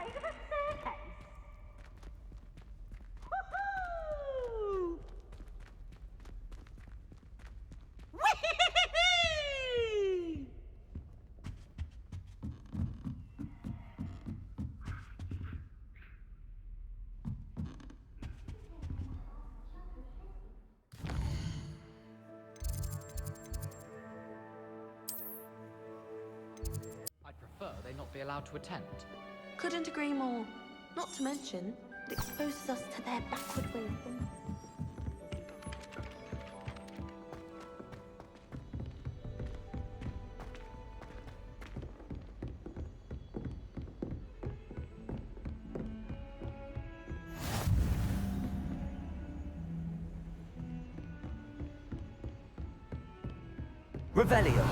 afraid of a staircase? Woohoo! Whee! I'd prefer they not be allowed to attend. Couldn't agree more. Not to mention, it exposes us to their backward way of thinking. Revelio.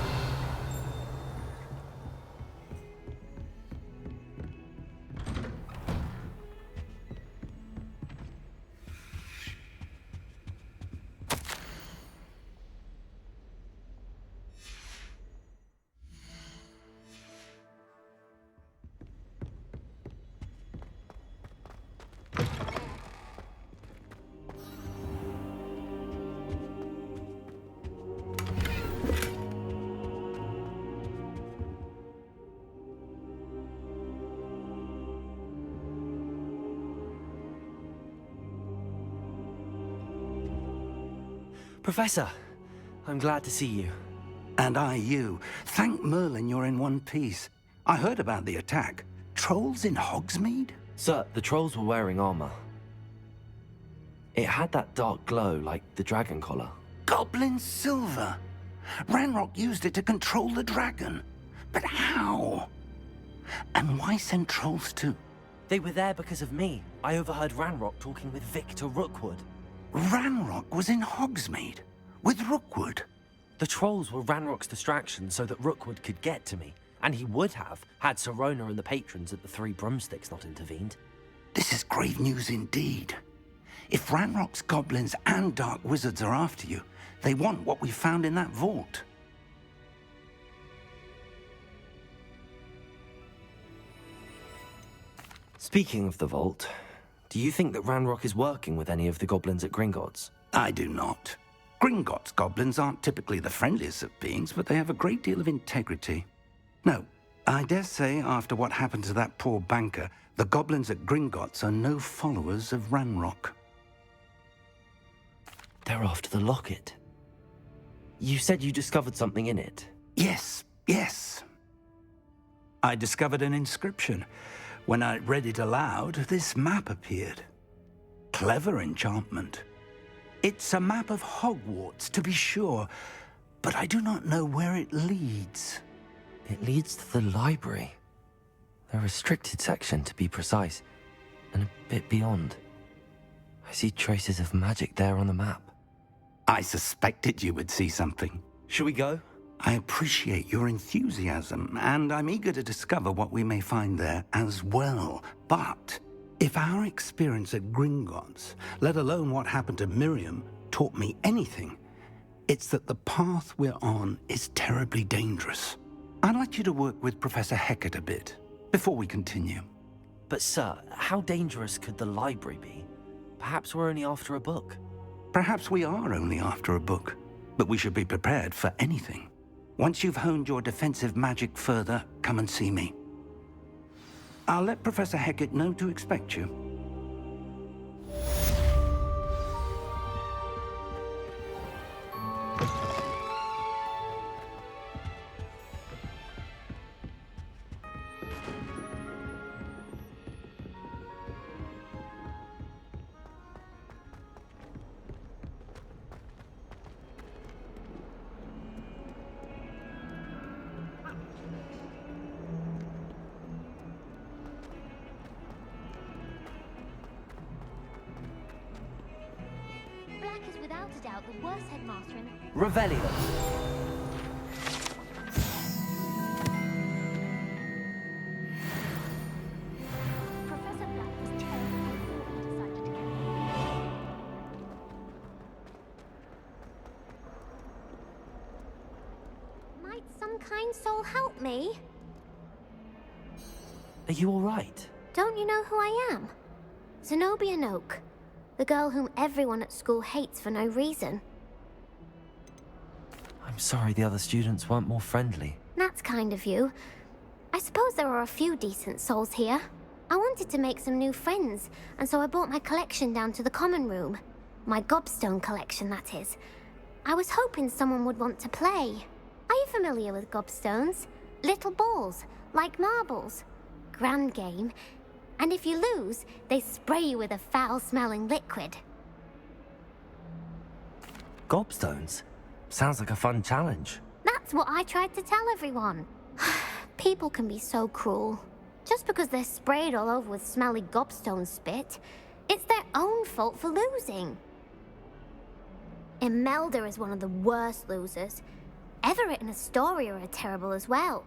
Professor, I'm glad to see you. And I you. Thank Merlin you're in one piece. I heard about the attack. Trolls in Hogsmeade? Sir, the trolls were wearing armor. It had that dark glow like the dragon collar. Goblin silver! Ranrock used it to control the dragon. But how? And why send trolls too? They were there because of me. I overheard Ranrock talking with Victor Rookwood. Ranrock was in Hogsmeade? With Rookwood? The trolls were Ranrock's distraction so that Rookwood could get to me. And he would have, had Sirona and the patrons at the Three Broomsticks not intervened. This is grave news indeed. If Ranrock's goblins and dark wizards are after you, they want what we found in that vault. Speaking of the vault, do you think that Ranrock is working with any of the goblins at Gringotts? I do not. Gringotts goblins aren't typically the friendliest of beings, but they have a great deal of integrity. No, I dare say after what happened to that poor banker, the goblins at Gringotts are no followers of Ranrock. They're after the locket. You said you discovered something in it. Yes. I discovered an inscription. When I read it aloud, this map appeared. Clever enchantment. It's a map of Hogwarts, to be sure, but I do not know where it leads. It leads to the library. The restricted section, to be precise, and a bit beyond. I see traces of magic there on the map. I suspected you would see something. Shall we go? I appreciate your enthusiasm, and I'm eager to discover what we may find there as well. But if our experience at Gringotts, let alone what happened to Miriam, taught me anything, it's that the path we're on is terribly dangerous. I'd like you to work with Professor Hecat a bit before we continue. But sir, how dangerous could the library be? Perhaps we're only after a book. Perhaps we are only after a book, but we should be prepared for anything. Once you've honed your defensive magic further, come and see me. I'll let Professor Hecat know to expect you. Black is without a doubt the worst headmaster in the... Revelio. Professor Black was terrible before he decided to get... Might some kind soul help me? Are you all right? Don't you know who I am? Zenobia Noak, the girl whom everyone at school hates for no reason. I'm sorry the other students weren't more friendly. That's kind of you. I suppose there are a few decent souls here. I wanted to make some new friends, and so I brought my collection down to the common room. My gobstone collection, that is. I was hoping someone would want to play. Are you familiar with gobstones? Little balls, like marbles. Grand game. And if you lose, they spray you with a foul-smelling liquid. Gobstones? Sounds like a fun challenge. That's what I tried to tell everyone. People can be so cruel. Just because they're sprayed all over with smelly gobstone spit, it's their own fault for losing. Imelda is one of the worst losers. Everett and Astoria are terrible as well.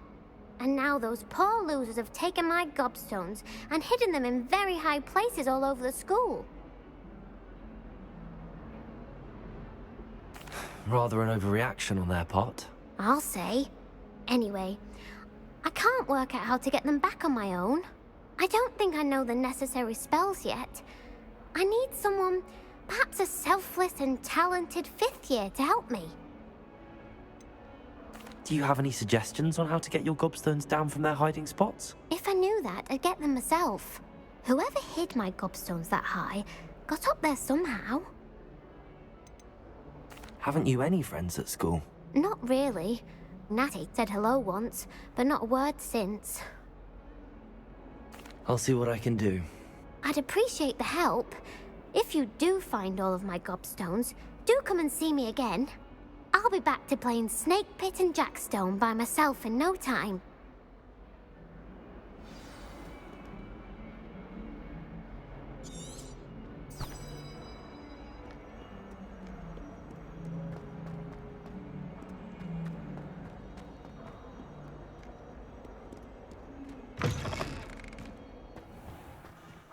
And now those poor losers have taken my gobstones and hidden them in very high places all over the school. Rather an overreaction on their part. I'll say. Anyway, I can't work out how to get them back on my own. I don't think I know the necessary spells yet. I need someone, perhaps a selfless and talented 5th year to help me. Do you have any suggestions on how to get your gobstones down from their hiding spots? If I knew that, I'd get them myself. Whoever hid my gobstones that high got up there somehow. Haven't you any friends at school? Not really. Natty said hello once, but not a word since. I'll see what I can do. I'd appreciate the help. If you do find all of my gobstones, do come and see me again. I'll be back to playing Snake Pit and Jackstone by myself in no time.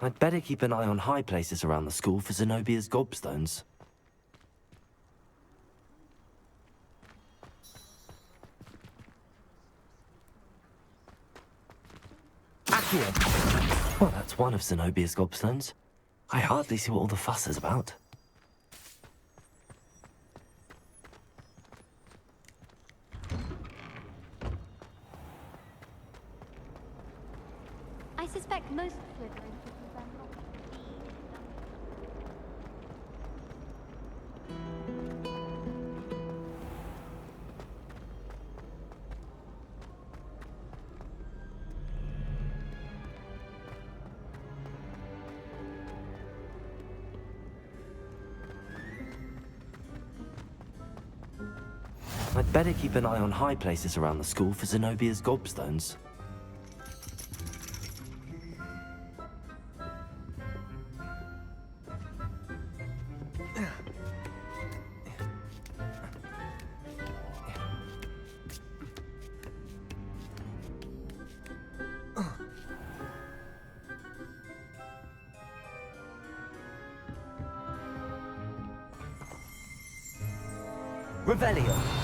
I'd better keep an eye on high places around the school for Zenobia's gobstones. Accio! Well, that's one of Zenobia's gobstones. I hardly see what all the fuss is about. I suspect most Slytherin people are not I'd better keep an eye on high places around the school for Zenobia's gobstones. Revelio.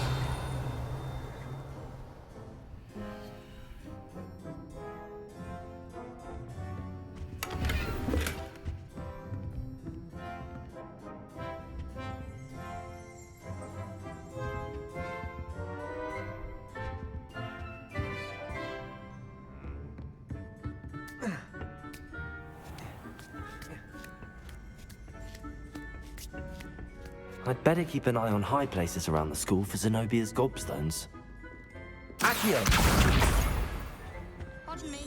I'd better keep an eye on high places around the school for Zenobia's gobstones. Accio! Pardon me.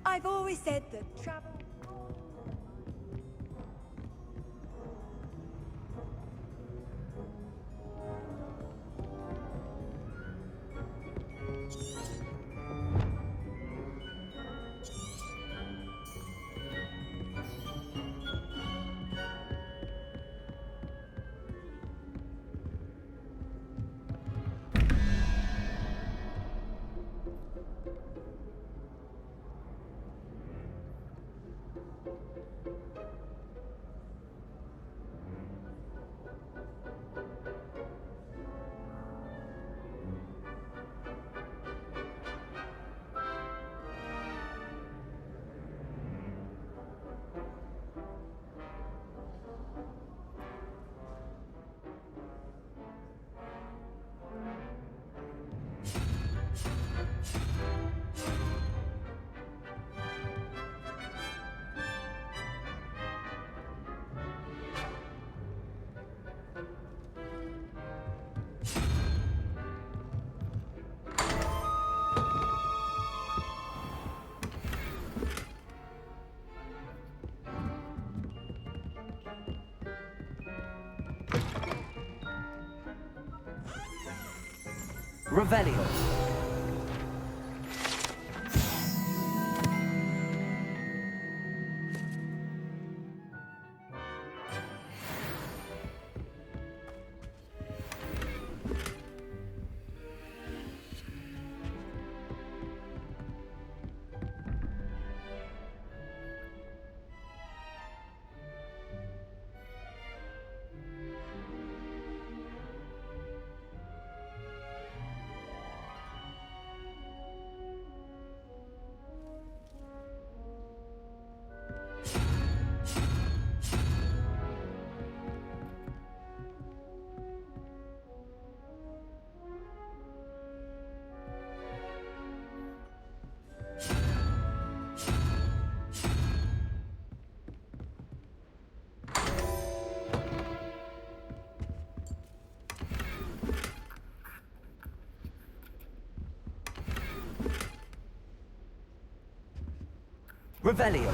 I've always said that travel... Revelio. Revelio.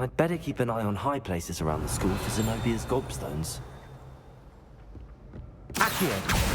I'd better keep an eye on high places around the school for Zenobia's gobstones. Accio!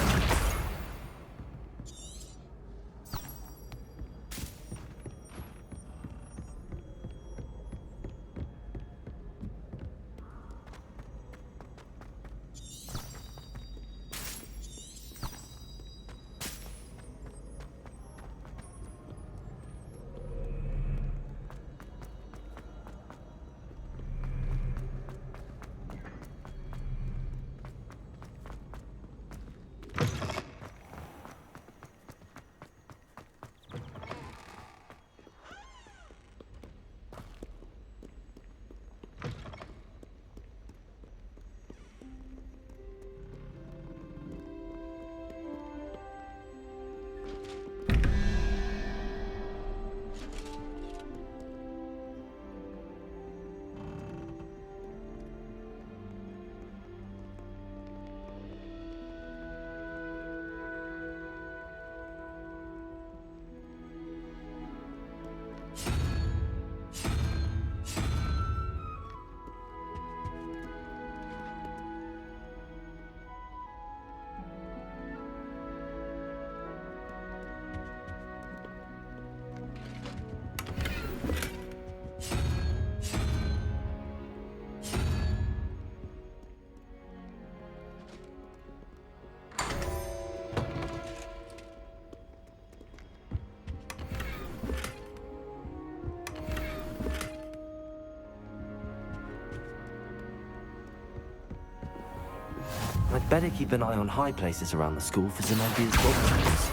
I'd better keep an eye on high places around the school for Zenobia's gobstones.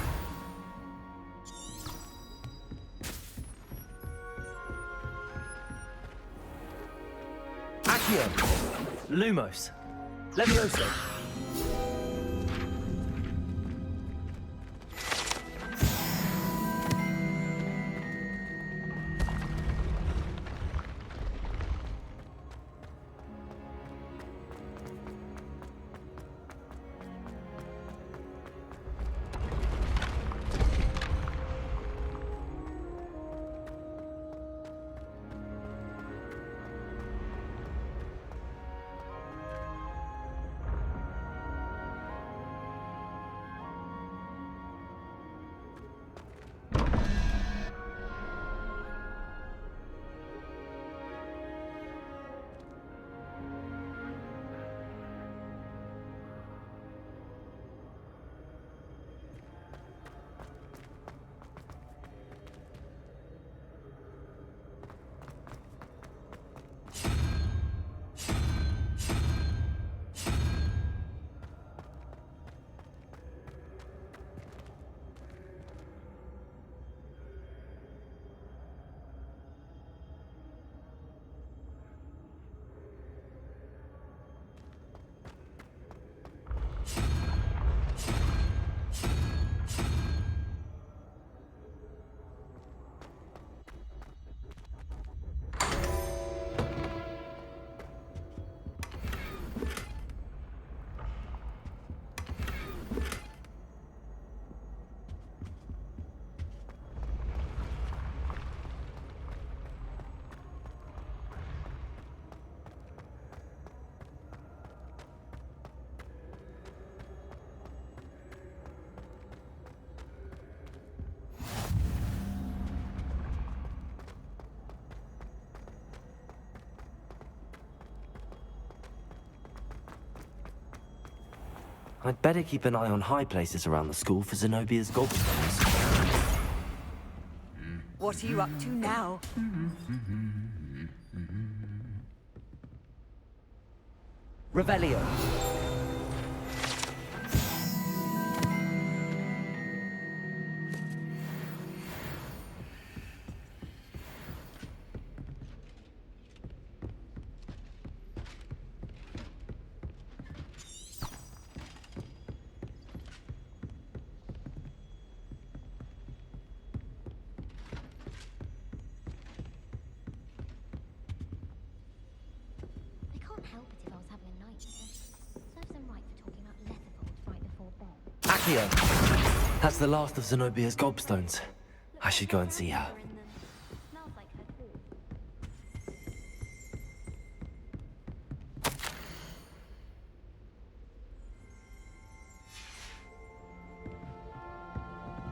Accio! Lumos! Levioso! I'd better keep an eye on high places around the school for Zenobia's gobstones. What are you up to now? Revelio. I can't help it if I was having a nightmare. Serves them right for talking about Letherfold right before bed. Accio! That's the last of Zenobia's gobstones. I should go and see her. Smells like her too.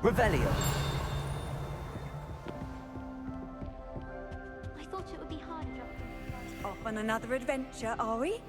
Revelio. I thought it would be harder after. Off on another adventure, are we?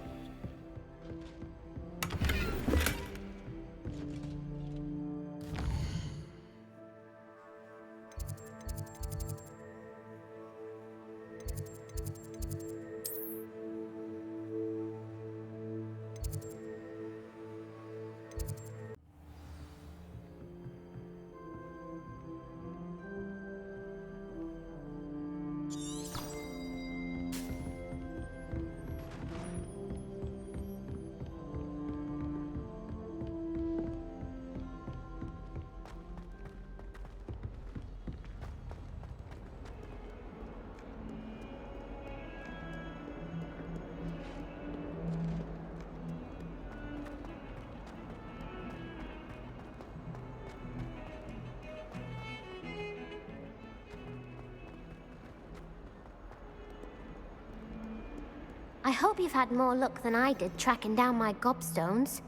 I hope you've had more luck than I did tracking down my gobstones.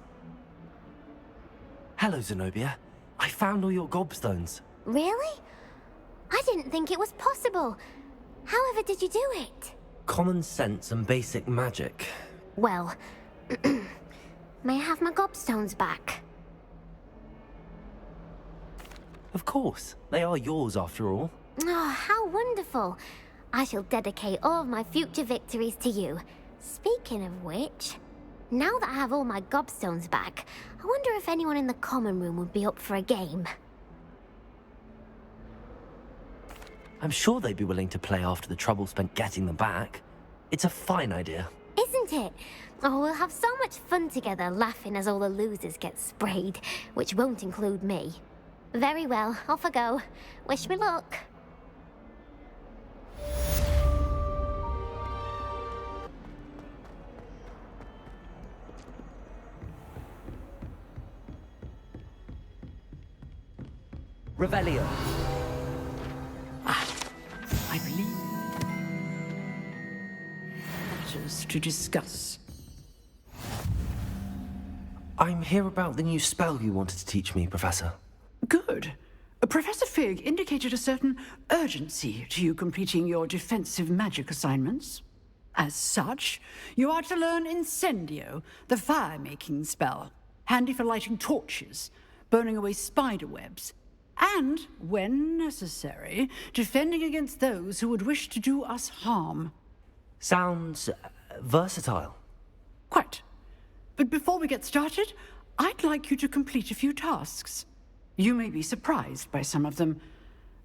Hello, Zenobia. I found all your gobstones. Really? I didn't think it was possible. However did you do it? Common sense and basic magic. Well, may I have my gobstones back? Of course. They are yours after all. Oh, how wonderful. I shall dedicate all of my future victories to you. Speaking of which, now that I have all my gobstones back, I wonder if anyone in the common room would be up for a game. I'm sure they'd be willing to play after the trouble spent getting them back. It's a fine idea. Isn't it? Oh, we'll have so much fun together laughing as all the losers get sprayed, which won't include me. Very well, off I go. Wish me luck. Revelio. I believe. Matters to discuss. I'm here about the new spell you wanted to teach me, Professor. Good. Professor Fig indicated a certain urgency to you completing your defensive magic assignments. As such, you are to learn Incendio, the fire-making spell, handy for lighting torches, burning away spider webs, and, when necessary, defending against those who would wish to do us harm. Sounds versatile. Quite. But before we get started, I'd like you to complete a few tasks. You may be surprised by some of them.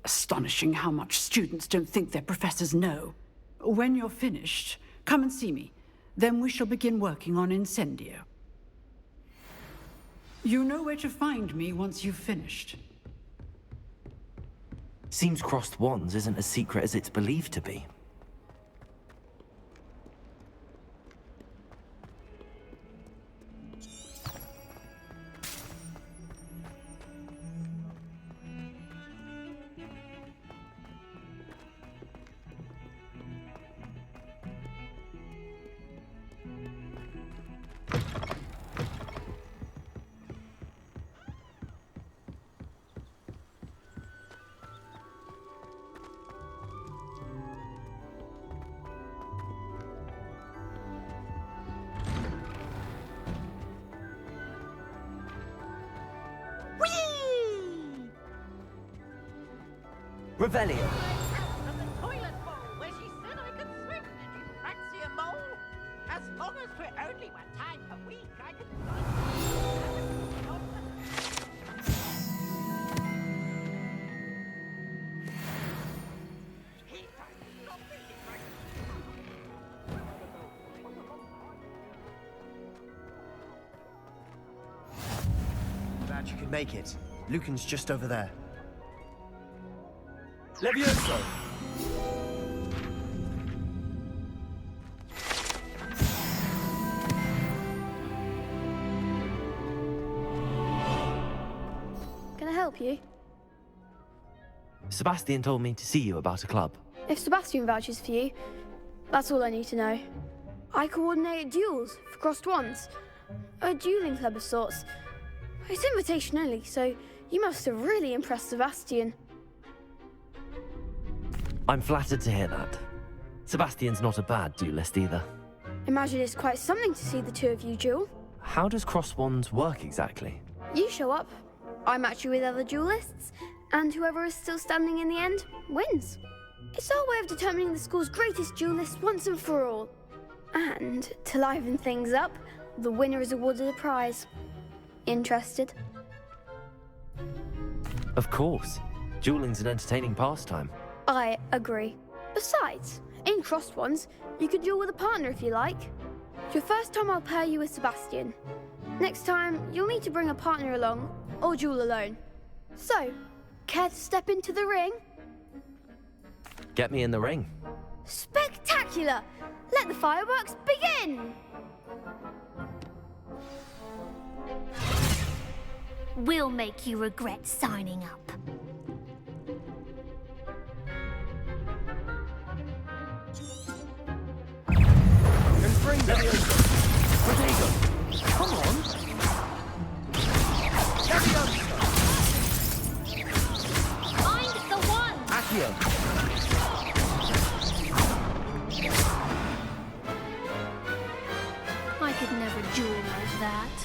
Astonishing how much students don't think their professors know. When you're finished, come and see me. Then we shall begin working on Incendio. You know where to find me once you've finished. Seems crossed wands isn't as secret as it's believed to be. Revelio. From the toilet bowl where she said I could swim. Did you fancy a mole? As long as we're only one time per week, I can... Glad you could make it. Lucan's just over there. Levioso. Can I help you? Sebastian told me to see you about a club. If Sebastian vouches for you, that's all I need to know. I coordinate duels for crossed wands. A dueling club of sorts. It's invitation only, so you must have really impressed Sebastian. I'm flattered to hear that. Sebastian's not a bad duelist either. Imagine it's quite something to see the two of you duel. How does cross wands work exactly? You show up, I match you with other duelists, and whoever is still standing in the end wins. It's our way of determining the school's greatest duelist once and for all. And to liven things up, the winner is awarded a prize. Interested? Of course. Dueling's an entertaining pastime. I agree. Besides, in crossed ones, you can duel with a partner if you like. Your first time I'll pair you with Sebastian. Next time, you'll need to bring a partner along, or duel alone. So, care to step into the ring? Get me in the ring. Spectacular! Let the fireworks begin! We'll make you regret signing up. Come on. Find the one! Accio. I could never duel like that.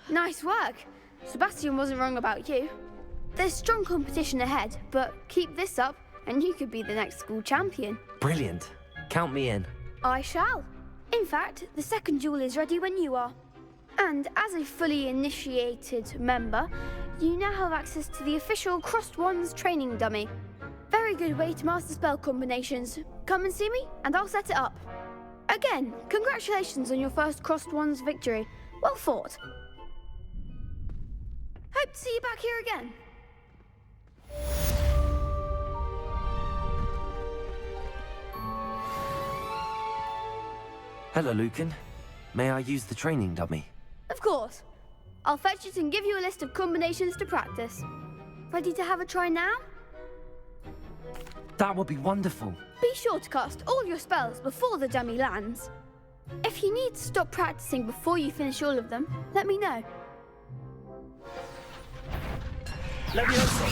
Nice work. Sebastian wasn't wrong about you. There's strong competition ahead, but keep this up and you could be the next school champion. Brilliant. Count me in. I shall. In fact, the second duel is ready when you are. And as a fully initiated member, you now have access to the official Crossed Wands training dummy. Very good way to master spell combinations. Come and see me, and I'll set it up. Again, congratulations on your first Crossed Wands victory. Well fought. Hope to see you back here again. Hello, Lucan. May I use the training dummy? Of course. I'll fetch it and give you a list of combinations to practice. Ready to have a try now? That would be wonderful. Be sure to cast all your spells before the dummy lands. If you need to stop practicing before you finish all of them, let me know. Levioso.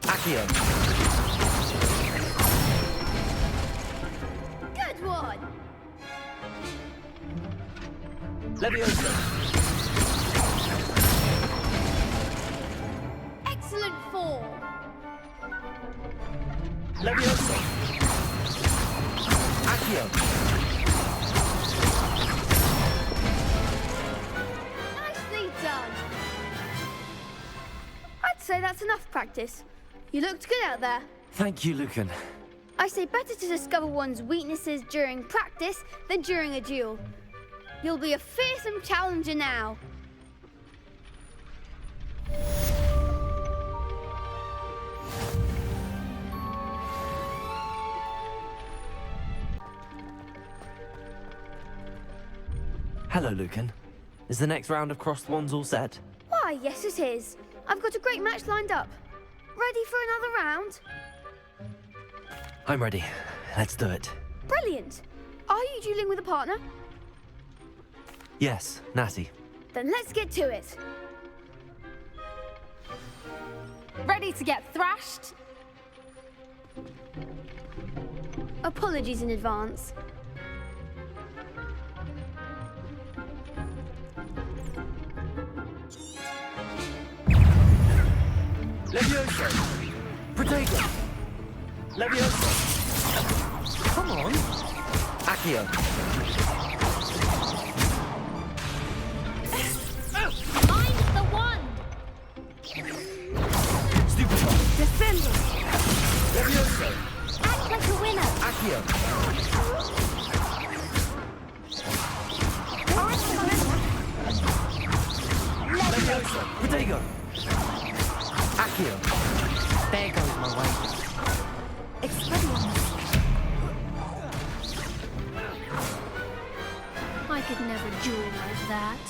Accio. Good one! Levioso. Excellent form! Levioso. Accio. Nicely done! I'd say that's enough practice. You looked good out there. Thank you, Lucan. I say better to discover one's weaknesses during practice than during a duel. You'll be a fearsome challenger now. Hello, Lucan. Is the next round of crossed wands all set? Why, yes it is. I've got a great match lined up. Ready for another round? I'm ready. Let's do it. Brilliant. Are you dueling with a partner? Yes, Natty. Then let's get to it. Ready to get thrashed? Apologies in advance. Levioso! Protego! Levioso! Come on! Accio! Mine's the one! Stupefy! Defend! Levioso! Act like a winner! Accio! Levioso! Protego! Accio! There goes my way. Expelliarmus. I could never duel like that.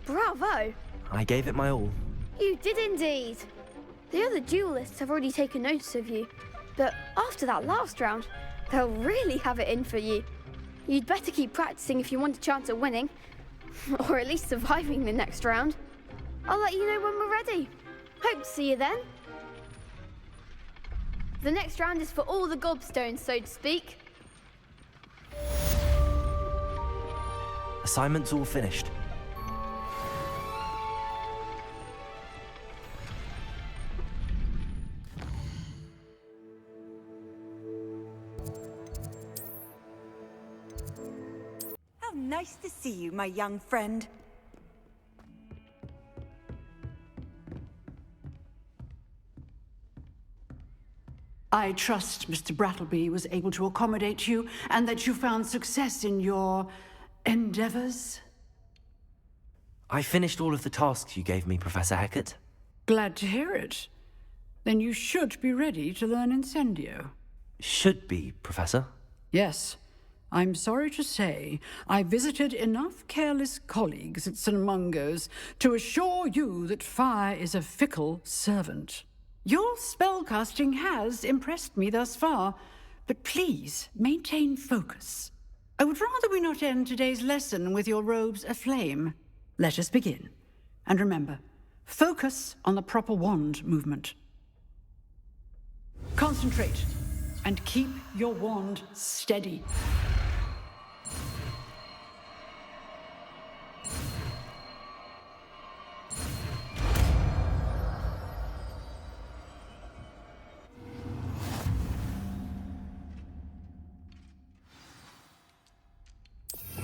Bravo! I gave it my all. You did indeed. The other duelists have already taken notice of you, but after that last round, they'll really have it in for you. You'd better keep practicing if you want a chance at winning, or at least surviving the next round. I'll let you know when we're ready. Hope to see you then. The next round is for all the gobstones, so to speak. Assignment's all finished. How nice to see you, my young friend. I trust Mr. Brattleby was able to accommodate you and that you found success in your endeavors. I finished all of the tasks you gave me, Professor Hecat. Glad to hear it. Then you should be ready to learn Incendio. Should be, Professor. Yes. I'm sorry to say, I visited enough careless colleagues at St. Mungo's to assure you that fire is a fickle servant. Your spellcasting has impressed me thus far, but please maintain focus. I would rather we not end today's lesson with your robes aflame. Let us begin. And remember, focus on the proper wand movement. Concentrate, and keep your wand steady.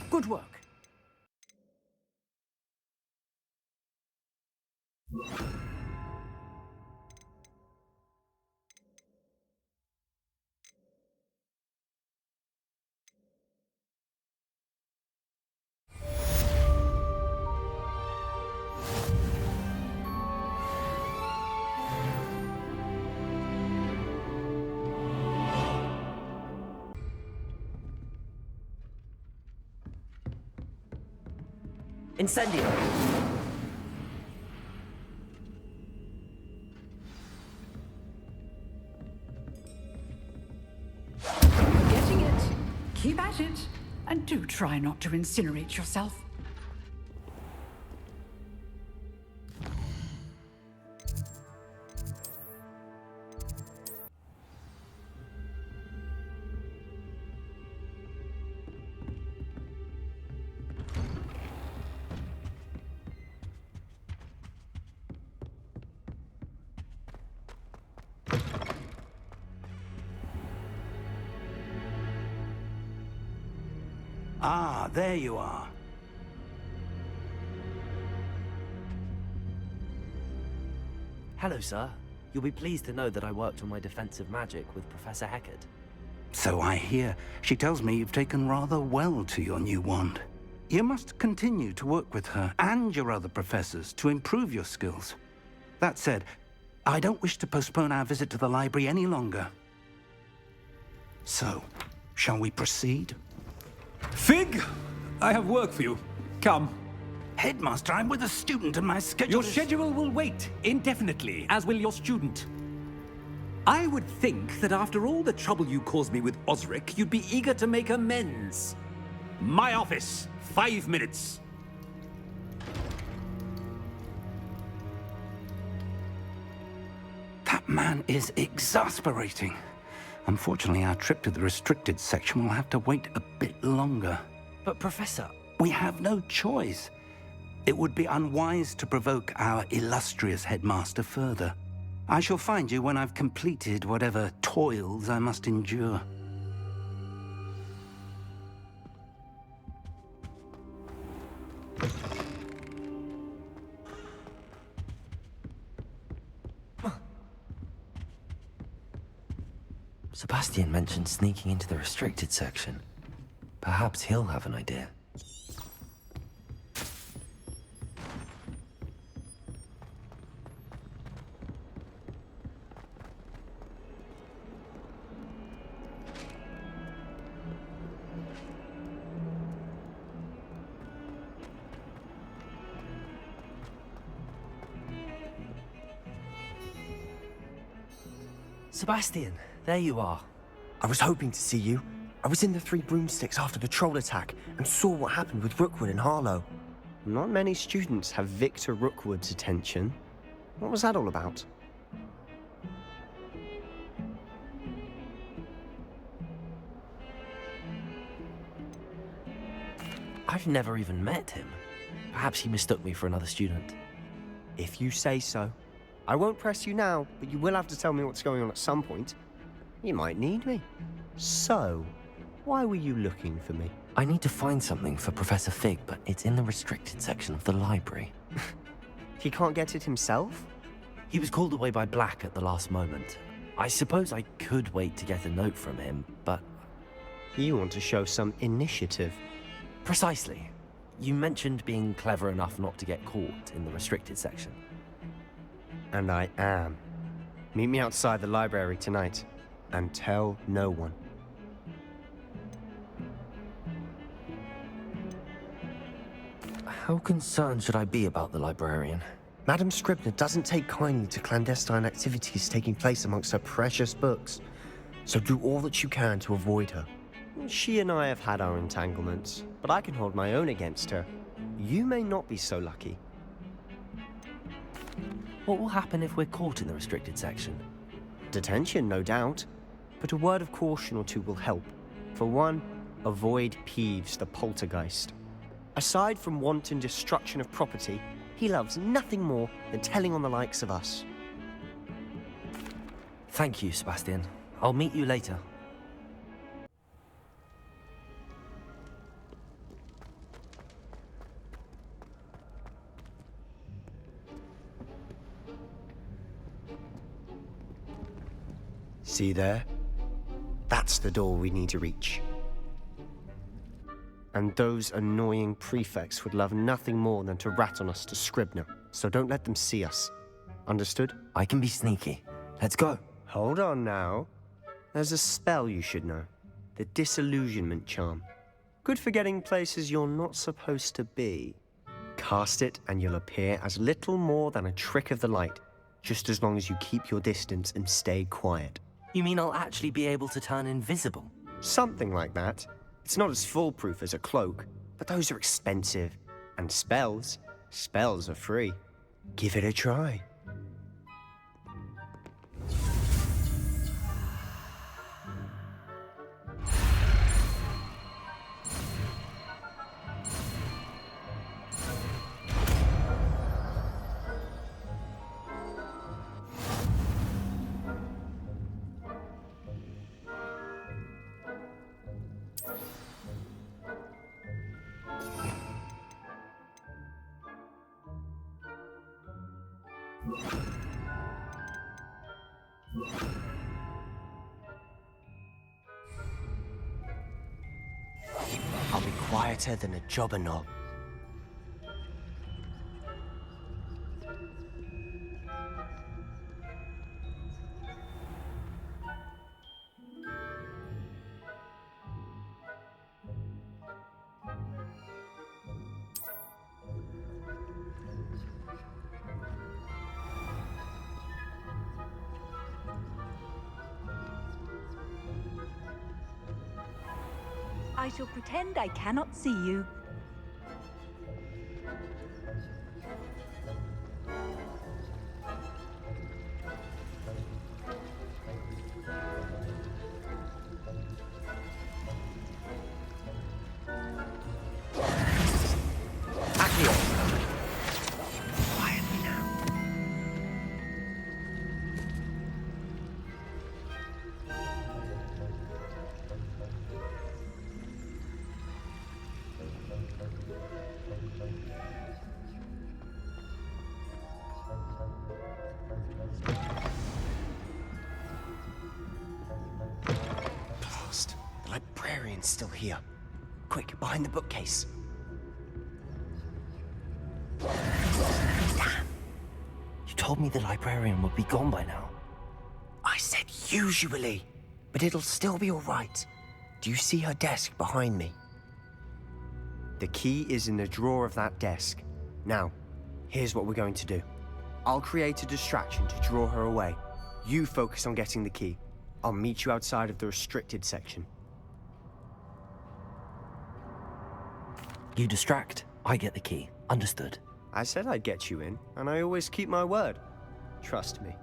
Good work. Incendio! Getting it. Keep at it. And do try not to incinerate yourself. Ah, there you are. Hello, sir. You'll be pleased to know that I worked on my defensive magic with Professor Hecat. So I hear. She tells me you've taken rather well to your new wand. You must continue to work with her and your other professors to improve your skills. That said, I don't wish to postpone our visit to the library any longer. So, shall we proceed? Fig, I have work for you. Come. Headmaster, I'm with a student and my schedule Your schedule will wait indefinitely, as will your student. I would think that after all the trouble you caused me with Osric, you'd be eager to make amends. My office, 5 minutes. That man is exasperating. Unfortunately, our trip to the restricted section will have to wait a bit longer. But, Professor... We have no choice. It would be unwise to provoke our illustrious headmaster further. I shall find you when I've completed whatever toils I must endure. Sebastian mentioned sneaking into the restricted section. Perhaps he'll have an idea. Sebastian, there you are. I was hoping to see you. I was in the Three Broomsticks after the troll attack and saw what happened with Rookwood and Harlow. Not many students have Victor Rookwood's attention. What was that all about? I've never even met him. Perhaps he mistook me for another student. If you say so. I won't press you now, but you will have to tell me what's going on at some point. You might need me. So, why were you looking for me? I need to find something for Professor Fig, but it's in the restricted section of the library. He can't get it himself? He was called away by Black at the last moment. I suppose I could wait to get a note from him, but... You want to show some initiative. Precisely. You mentioned being clever enough not to get caught in the restricted section. And I am. Meet me outside the library tonight, and tell no one. How concerned should I be about the librarian? Madam Scribner doesn't take kindly to clandestine activities taking place amongst her precious books, so do all that you can to avoid her. She and I have had our entanglements, but I can hold my own against her. You may not be so lucky. What will happen if we're caught in the restricted section? Detention, no doubt. But a word of caution or two will help. For one, avoid Peeves the poltergeist. Aside from wanton destruction of property, he loves nothing more than telling on the likes of us. Thank you, Sebastian. I'll meet you later. See there? That's the door we need to reach. And those annoying prefects would love nothing more than to rat on us to Scribner, so don't let them see us. Understood? I can be sneaky. Let's go. Hold on now. There's a spell you should know. The Disillusionment Charm. Good for getting places you're not supposed to be. Cast it and you'll appear as little more than a trick of the light, just as long as you keep your distance and stay quiet. You mean I'll actually be able to turn invisible? Something like that. It's not as foolproof as a cloak, but those are expensive. And spells are free. Give it a try. I'll be quieter than a jobberknoll. I shall pretend I cannot see you. Accio! librarian's still here. Quick, behind the bookcase. Damn. You told me the librarian would be gone by now. I said usually, but it'll still be all right. Do you see her desk behind me? The key is in the drawer of that desk. Now, here's what we're going to do. I'll create a distraction to draw her away. You focus on getting the key. I'll meet you outside of the restricted section. You distract, I get the key. Understood. I said I'd get you in, and I always keep my word. Trust me.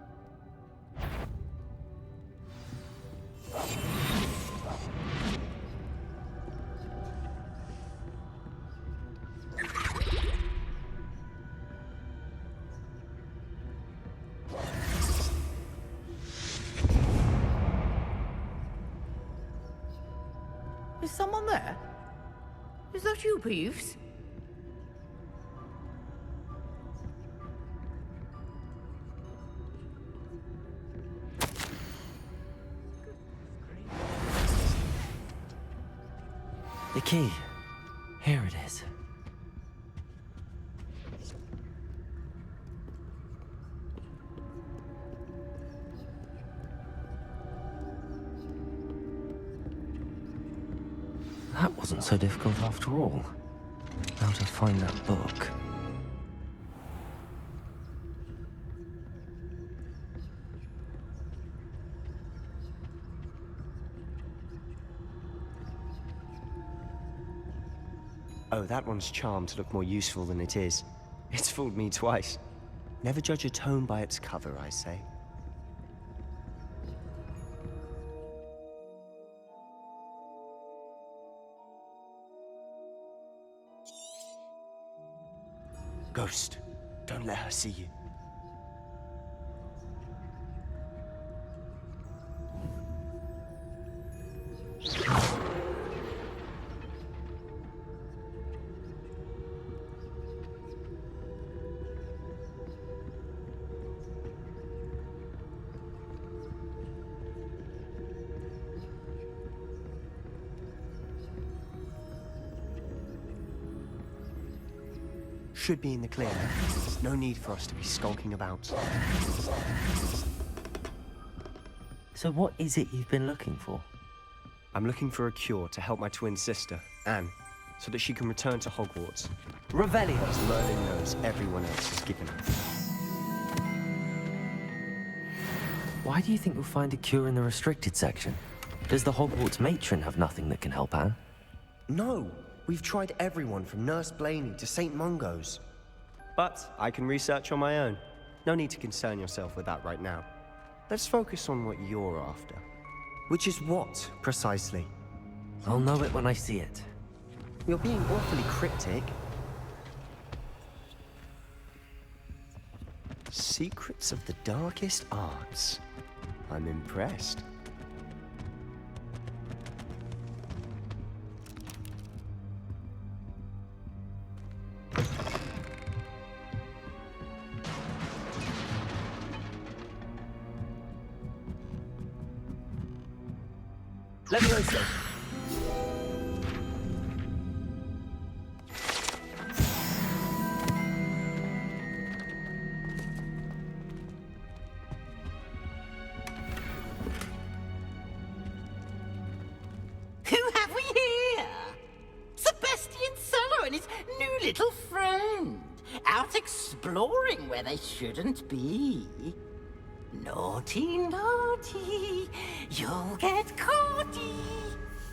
Is someone there? Is that you, Peeves? The key. Here it is. That wasn't so difficult after all. Now to find that book. Oh, that one's charmed to look more useful than it is. It's fooled me twice. Never judge a tome by its cover, I say. Ghost, don't let her see you. Should be in the clear. No need for us to be skulking about. So what is it you've been looking for? I'm looking for a cure to help my twin sister, Anne, so that she can return to Hogwarts. Revelio's Learning knows everyone else has given her. Why do you think you'll find a cure in the restricted section? Does the Hogwarts matron have nothing that can help Anne? No! We've tried everyone from Nurse Blaney to St. Mungo's. But I can research on my own. No need to concern yourself with that right now. Let's focus on what you're after. Which is what, precisely? I'll know it when I see it. You're being awfully cryptic. Secrets of the darkest arts. I'm impressed. Leviosa! Who have we here? Sebastian Solo and his new little friend. Out exploring where they shouldn't be. Naughty, naughty, you'll get caughty.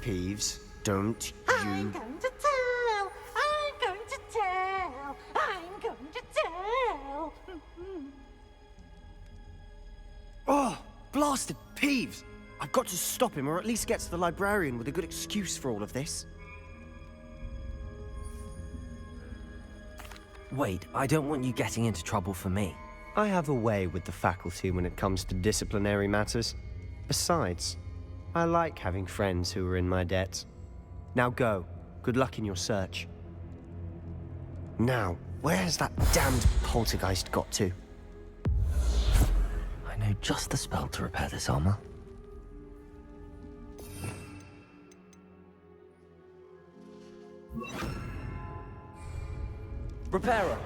Peeves, don't I'm you... going to tell, I'm going to tell, I'm going to tell. Oh, blasted Peeves! I've got to stop him, or at least get to the librarian with a good excuse for all of this. Wait, I don't want you getting into trouble for me. I have a way with the faculty when it comes to disciplinary matters. Besides, I like having friends who are in my debt. Now go. Good luck in your search. Now, where has that damned poltergeist got to? I know just the spell to repair this armor. Repairer.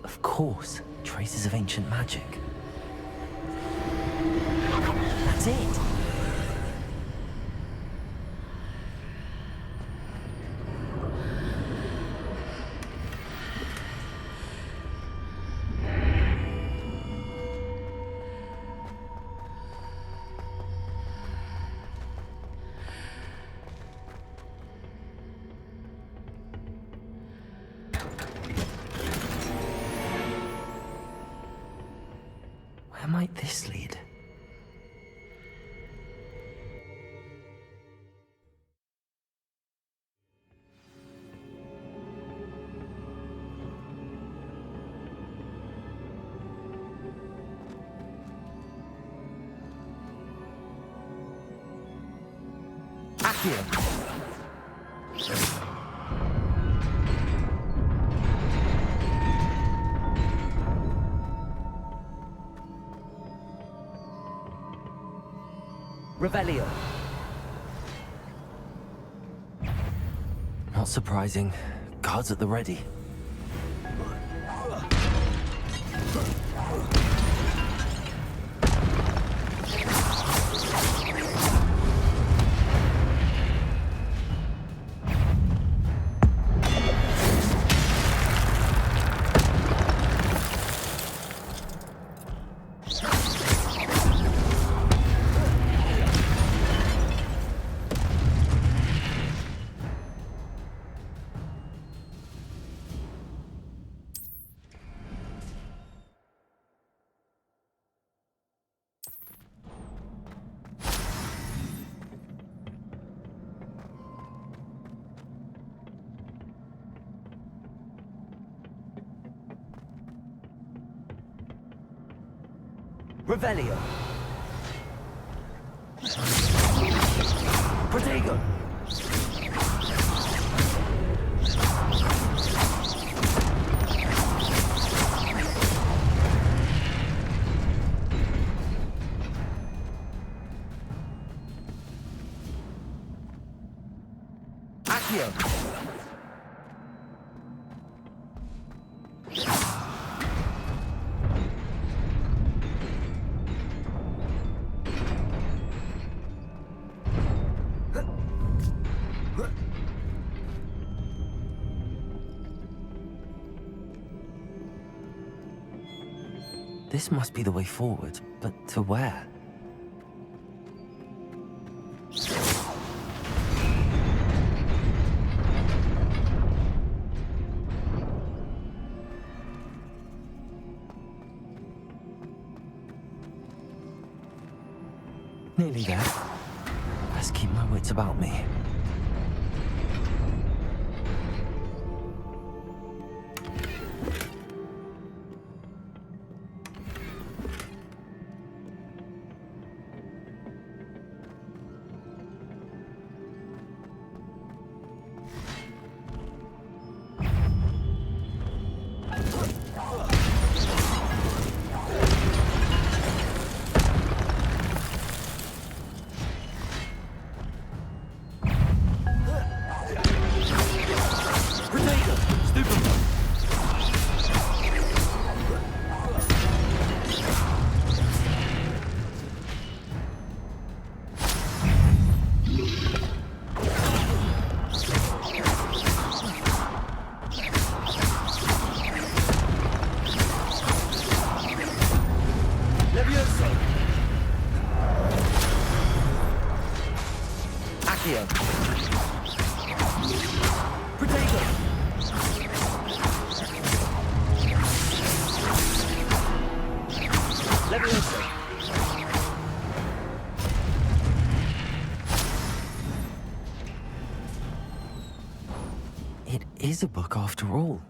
Of course, traces of ancient magic. That's it! Where might this lead? Accio. Revelio. Not surprising. Guards at the ready. Revelio. Protego. Accio. This must be the way forward, but to where? Nearly there. Best keep my wits about me. It is a book after all.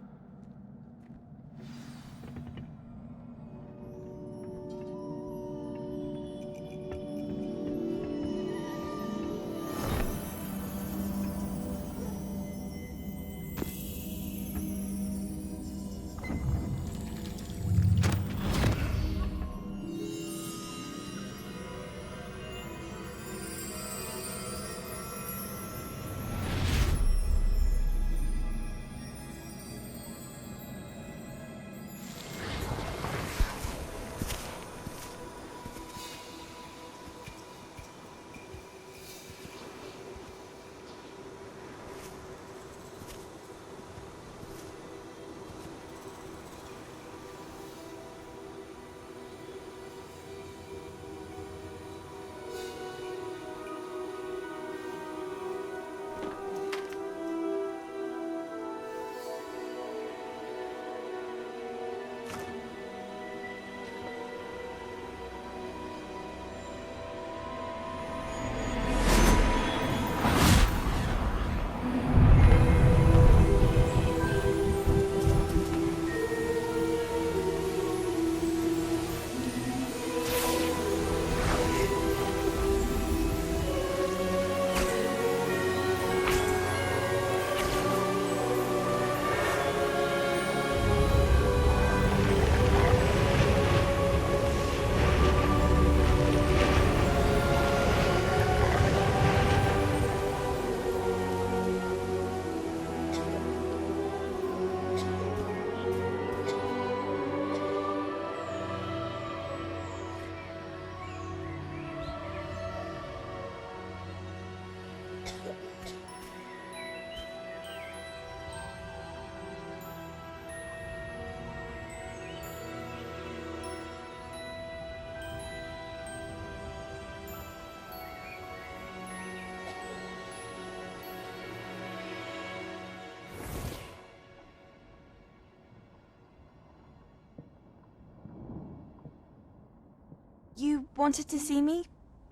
You wanted to see me?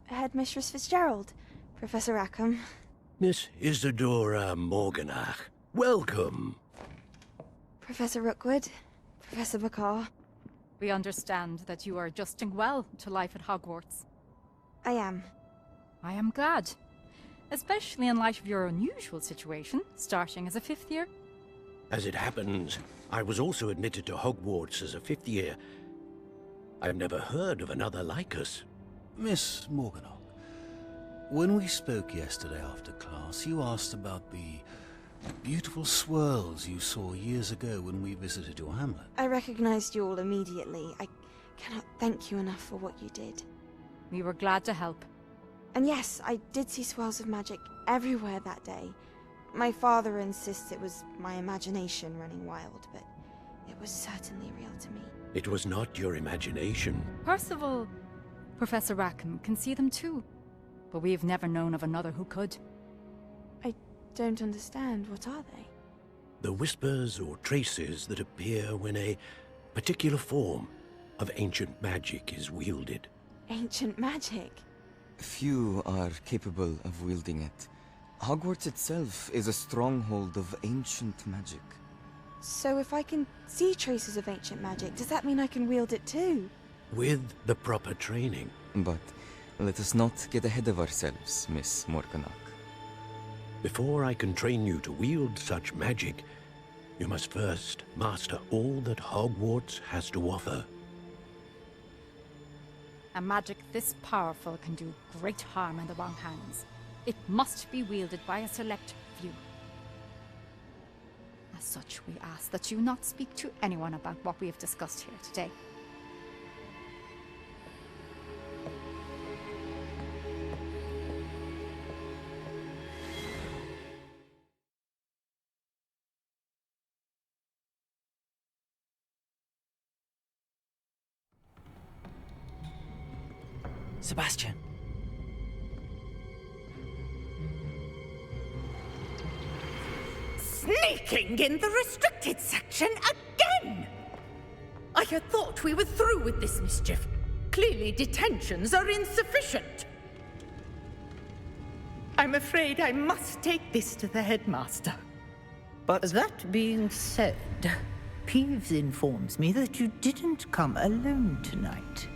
Headmistress Fitzgerald, Professor Rackham. Miss Isadora Morganach, welcome. Professor Rookwood, Professor McCaw. We understand that you are adjusting well to life at Hogwarts. I am. I am glad. Especially in light of your unusual situation, starting as a 5th year. As it happens, I was also admitted to Hogwarts as a 5th year. I've never heard of another like us. Miss Morganach, when we spoke yesterday after class, you asked about the beautiful swirls you saw years ago when we visited your hamlet. I recognized you all immediately. I cannot thank you enough for what you did. We were glad to help. And yes, I did see swirls of magic everywhere that day. My father insists it was my imagination running wild, but it was certainly real to me. It was not your imagination. Percival, Professor Rackham can see them too, but we've never known of another who could. I don't understand. What are they? The whispers or traces that appear when a particular form of ancient magic is wielded. Ancient magic? Few are capable of wielding it. Hogwarts itself is a stronghold of ancient magic. So if I can see traces of ancient magic, does that mean I can wield it too? With the proper training. But let us not get ahead of ourselves, Miss Morganach. Before I can train you to wield such magic, you must first master all that Hogwarts has to offer. A magic this powerful can do great harm in the wrong hands. It must be wielded by a select few. As such, we ask that you not speak to anyone about what we have discussed here today. Sebastian. Sneaking in the restricted section again! I had thought we were through with this mischief. Clearly detentions are insufficient. I'm afraid I must take this to the headmaster. But that being said, Peeves informs me that you didn't come alone tonight.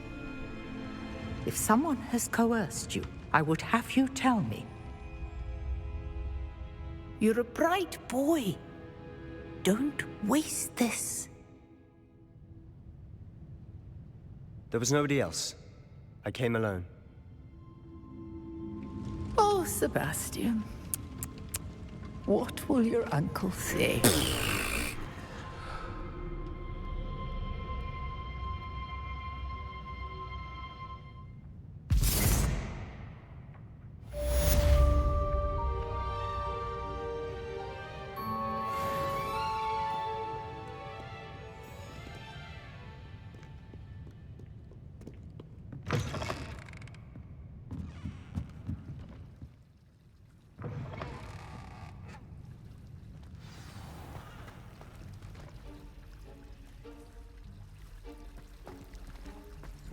If someone has coerced you, I would have you tell me. You're a bright boy. Don't waste this. There was nobody else. I came alone. Oh, Sebastian. What will your uncle say?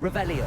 Revelio.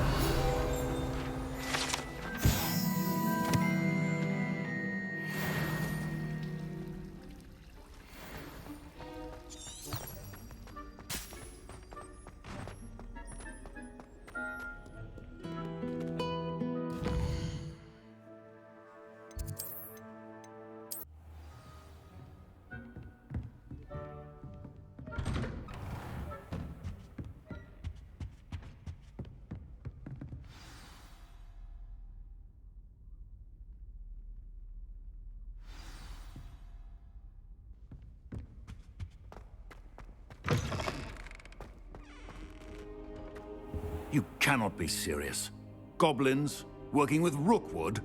You cannot be serious. Goblins working with Rookwood?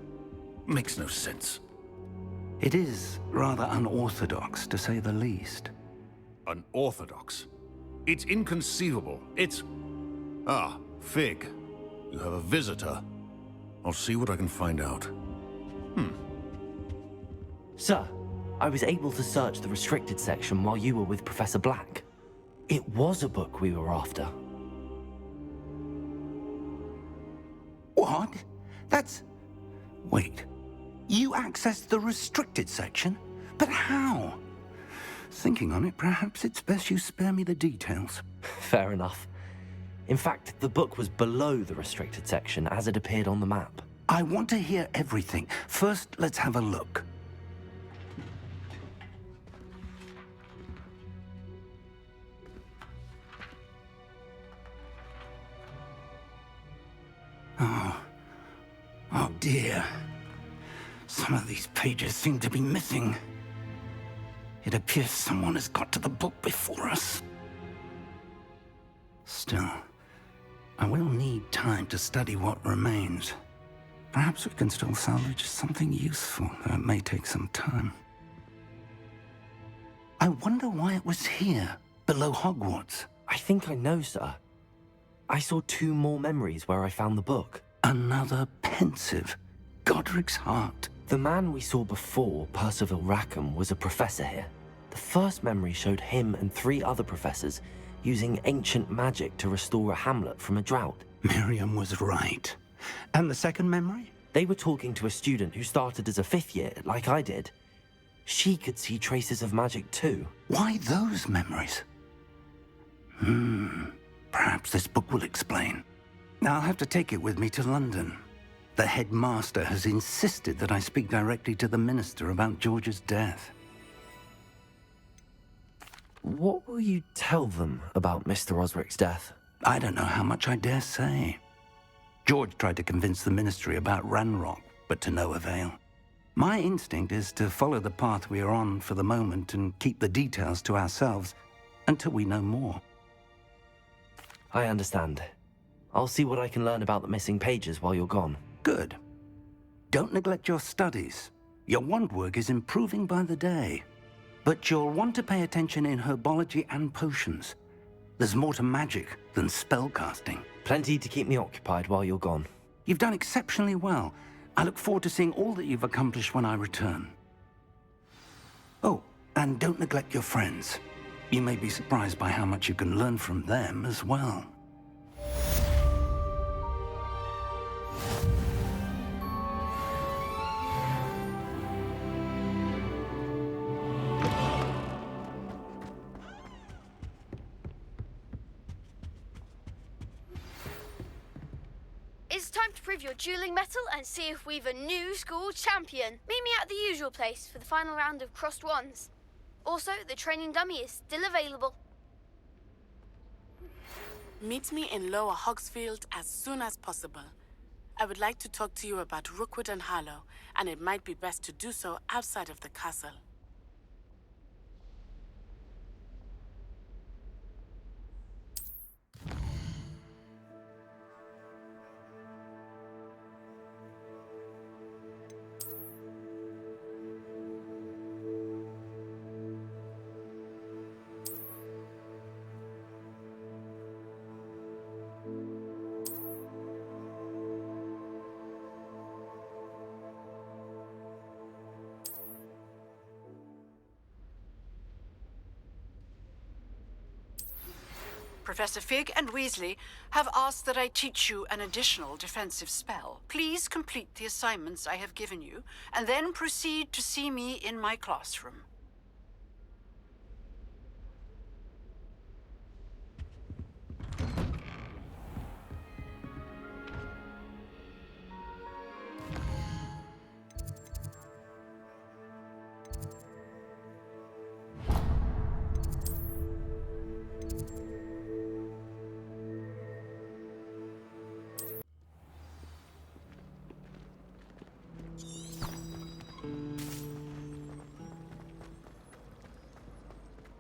Makes no sense. It is rather unorthodox, to say the least. Unorthodox? It's inconceivable. It's... Ah, Fig. You have a visitor. I'll see what I can find out. Sir, I was able to search the restricted section while you were with Professor Black. It was a book we were after. What? That's... Wait. You accessed the restricted section? But how? Thinking on it, perhaps it's best you spare me the details. Fair enough. In fact, the book was below the restricted section as it appeared on the map. I want to hear everything. First, let's have a look. Oh dear. Some of these pages seem to be missing. It appears someone has got to the book before us. Still, I will need time to study what remains. Perhaps we can still salvage something useful, though it may take some time. I wonder why it was here, below Hogwarts. I think I know, sir. I saw 2 more memories where I found the book. Another pensive. Godric's heart. The man we saw before, Percival Rackham, was a professor here. The first memory showed him and 3 other professors using ancient magic to restore a hamlet from a drought. Miriam was right. And the second memory? They were talking to a student who started as a 5th year, like I did. She could see traces of magic too. Why those memories? Perhaps this book will explain. I'll have to take it with me to London. The headmaster has insisted that I speak directly to the minister about George's death. What will you tell them about Mr. Osric's death? I don't know how much I dare say. George tried to convince the ministry about Ranrock, but to no avail. My instinct is to follow the path we are on for the moment and keep the details to ourselves until we know more. I understand. I'll see what I can learn about the missing pages while you're gone. Good. Don't neglect your studies. Your wand work is improving by the day. But you'll want to pay attention in herbology and potions. There's more to magic than spellcasting. Plenty to keep me occupied while you're gone. You've done exceptionally well. I look forward to seeing all that you've accomplished when I return. Oh, and don't neglect your friends. You may be surprised by how much you can learn from them as well. It's time to prove your dueling mettle and see if we've a new school champion. Meet me at the usual place for the final round of crossed wands. Also, the training dummy is still available. Meet me in Lower Hogsfield as soon as possible. I would like to talk to you about Rookwood and Harlow, and it might be best to do so outside of the castle. Professor Fig and Weasley have asked that I teach you an additional defensive spell. Please complete the assignments I have given you, and then proceed to see me in my classroom.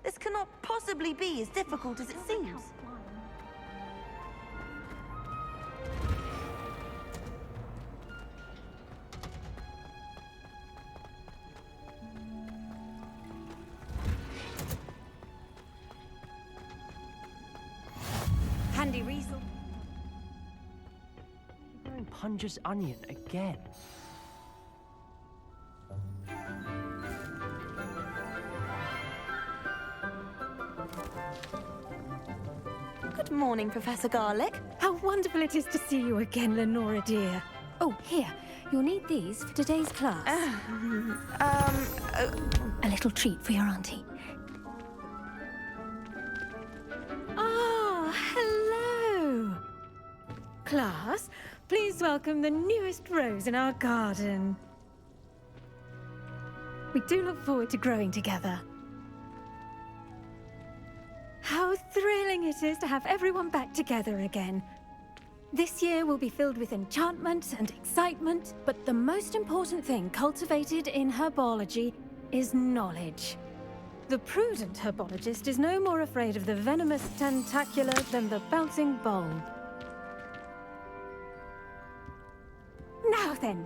This cannot possibly be as difficult as it seems. Handy Riesel. Wearing Punja's onion again. Good morning, Professor Garlick. How wonderful it is to see you again, Lenora dear. Oh, here. You'll need these for today's class. A little treat for your auntie. Ah, hello. Class, please welcome the newest rose in our garden. We do look forward to growing together. How thrilling it is to have everyone back together again. This year will be filled with enchantment and excitement, but the most important thing cultivated in herbology is knowledge. The prudent herbologist is no more afraid of the venomous tentacular than the bouncing bulb. Now then,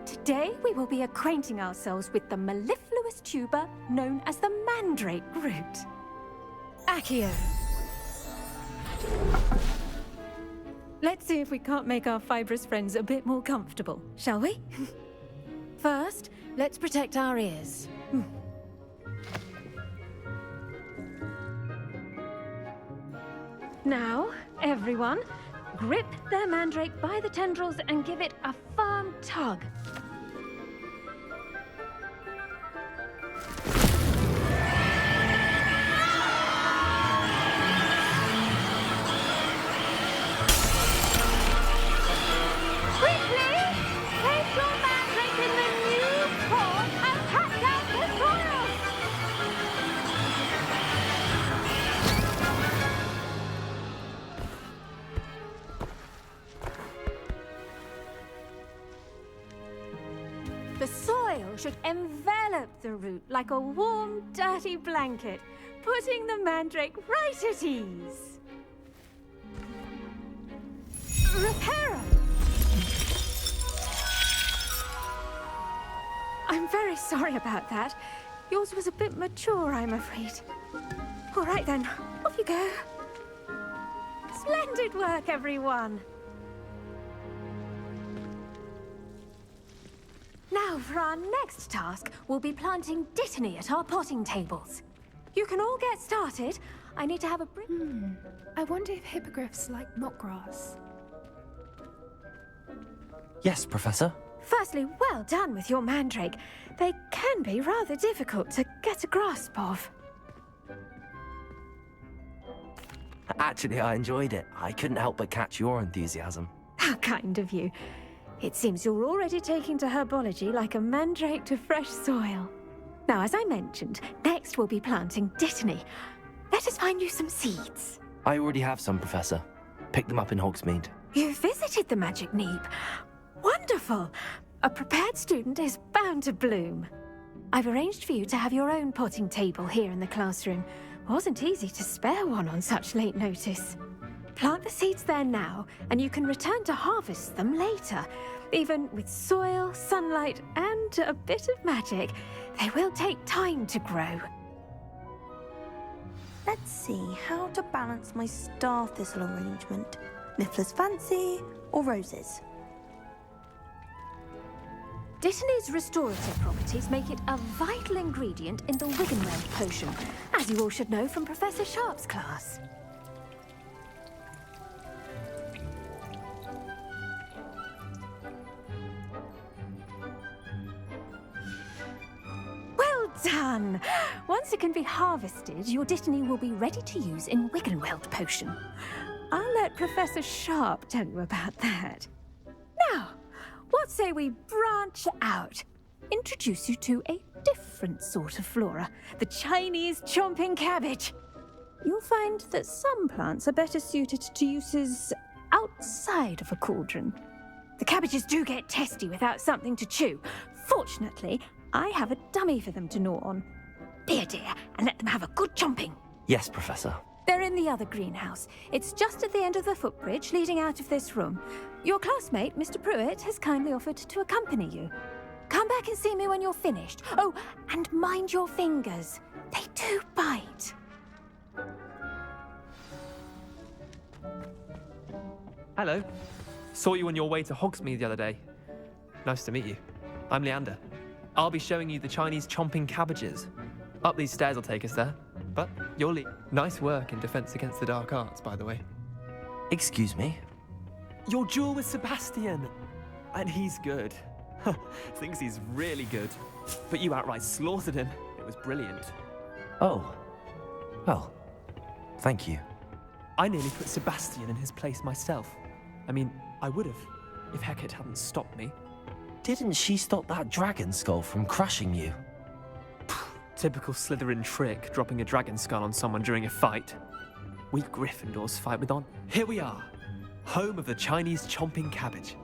today we will be acquainting ourselves with the mellifluous tuber known as the mandrake root. Accio. Let's see if we can't make our fibrous friends a bit more comfortable, shall we? First, let's protect our ears. Now, everyone, grip their mandrake by the tendrils and give it a firm tug. The soil should envelop the root like a warm, dirty blanket, putting the mandrake right at ease. Reparo! I'm very sorry about that. Yours was a bit mature, I'm afraid. All right then, off you go. Splendid work, everyone. Now, for our next task, we'll be planting Dittany at our potting tables. You can all get started. I need to have a I wonder if hippogriffs like knotgrass. Yes, Professor. Firstly, well done with your mandrake. They can be rather difficult to get a grasp of. Actually, I enjoyed it. I couldn't help but catch your enthusiasm. How kind of you. It seems you're already taking to herbology like a mandrake to fresh soil. Now, as I mentioned, next we'll be planting Dittany. Let us find you some seeds. I already have some, Professor. Picked them up in Hogsmeade. You visited the Magic Neep. Wonderful! A prepared student is bound to bloom. I've arranged for you to have your own potting table here in the classroom. Wasn't easy to spare one on such late notice. Plant the seeds there now, and you can return to harvest them later. Even with soil, sunlight, and a bit of magic, they will take time to grow. Let's see how to balance my star thistle arrangement. Miffler's Fancy or roses? Dittany's restorative properties make it a vital ingredient in the Wiggenweld potion, as you all should know from Professor Sharp's class. Well done! Once it can be harvested, your Dittany will be ready to use in Wiggenweld potion. I'll let Professor Sharp tell you about that. Now, what say we branch out? Introduce you to a different sort of flora, the Chinese chomping cabbage. You'll find that some plants are better suited to uses outside of a cauldron. The cabbages do get testy without something to chew. Fortunately, I have a dummy for them to gnaw on. Be a dear and let them have a good chomping. Yes, Professor. They're in the other greenhouse. It's just at the end of the footbridge leading out of this room. Your classmate, Mr. Pruitt, has kindly offered to accompany you. Come back and see me when you're finished. Oh, and mind your fingers. They do bite. Hello. Saw you on your way to Hogsmeade the other day. Nice to meet you. I'm Leander. I'll be showing you the Chinese chomping cabbages. Up these stairs will take us there. But you'll leave. Nice work in Defense Against the Dark Arts, by the way. Excuse me? Your duel with Sebastian! And he's good. Thinks he's really good. But you outright slaughtered him. It was brilliant. Oh. Well, thank you. I nearly put Sebastian in his place myself. I mean, I would have, if Hecate hadn't stopped me. Didn't she stop that dragon skull from crushing you? Typical Slytherin trick, dropping a dragon skull on someone during a fight. We Gryffindors fight with on. Here we are, home of the Chinese chomping cabbage.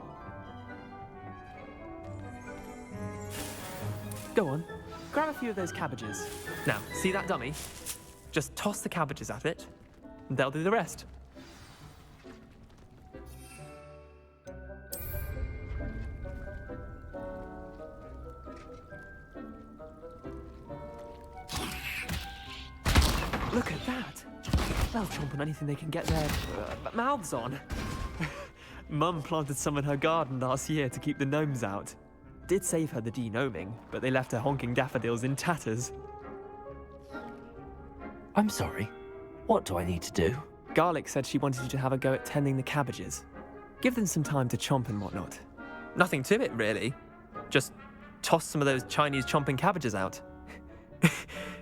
Go on, grab a few of those cabbages. Now, see that dummy? Just toss the cabbages at it, and they'll do the rest. Look at that! They'll chomp on anything they can get their mouths on. Mum planted some in her garden last year to keep the gnomes out. Did save her the de-gnoming, but they left her honking daffodils in tatters. I'm sorry. What do I need to do? Garlic said she wanted you to have a go at tending the cabbages. Give them some time to chomp and whatnot. Nothing to it, really. Just toss some of those Chinese chomping cabbages out.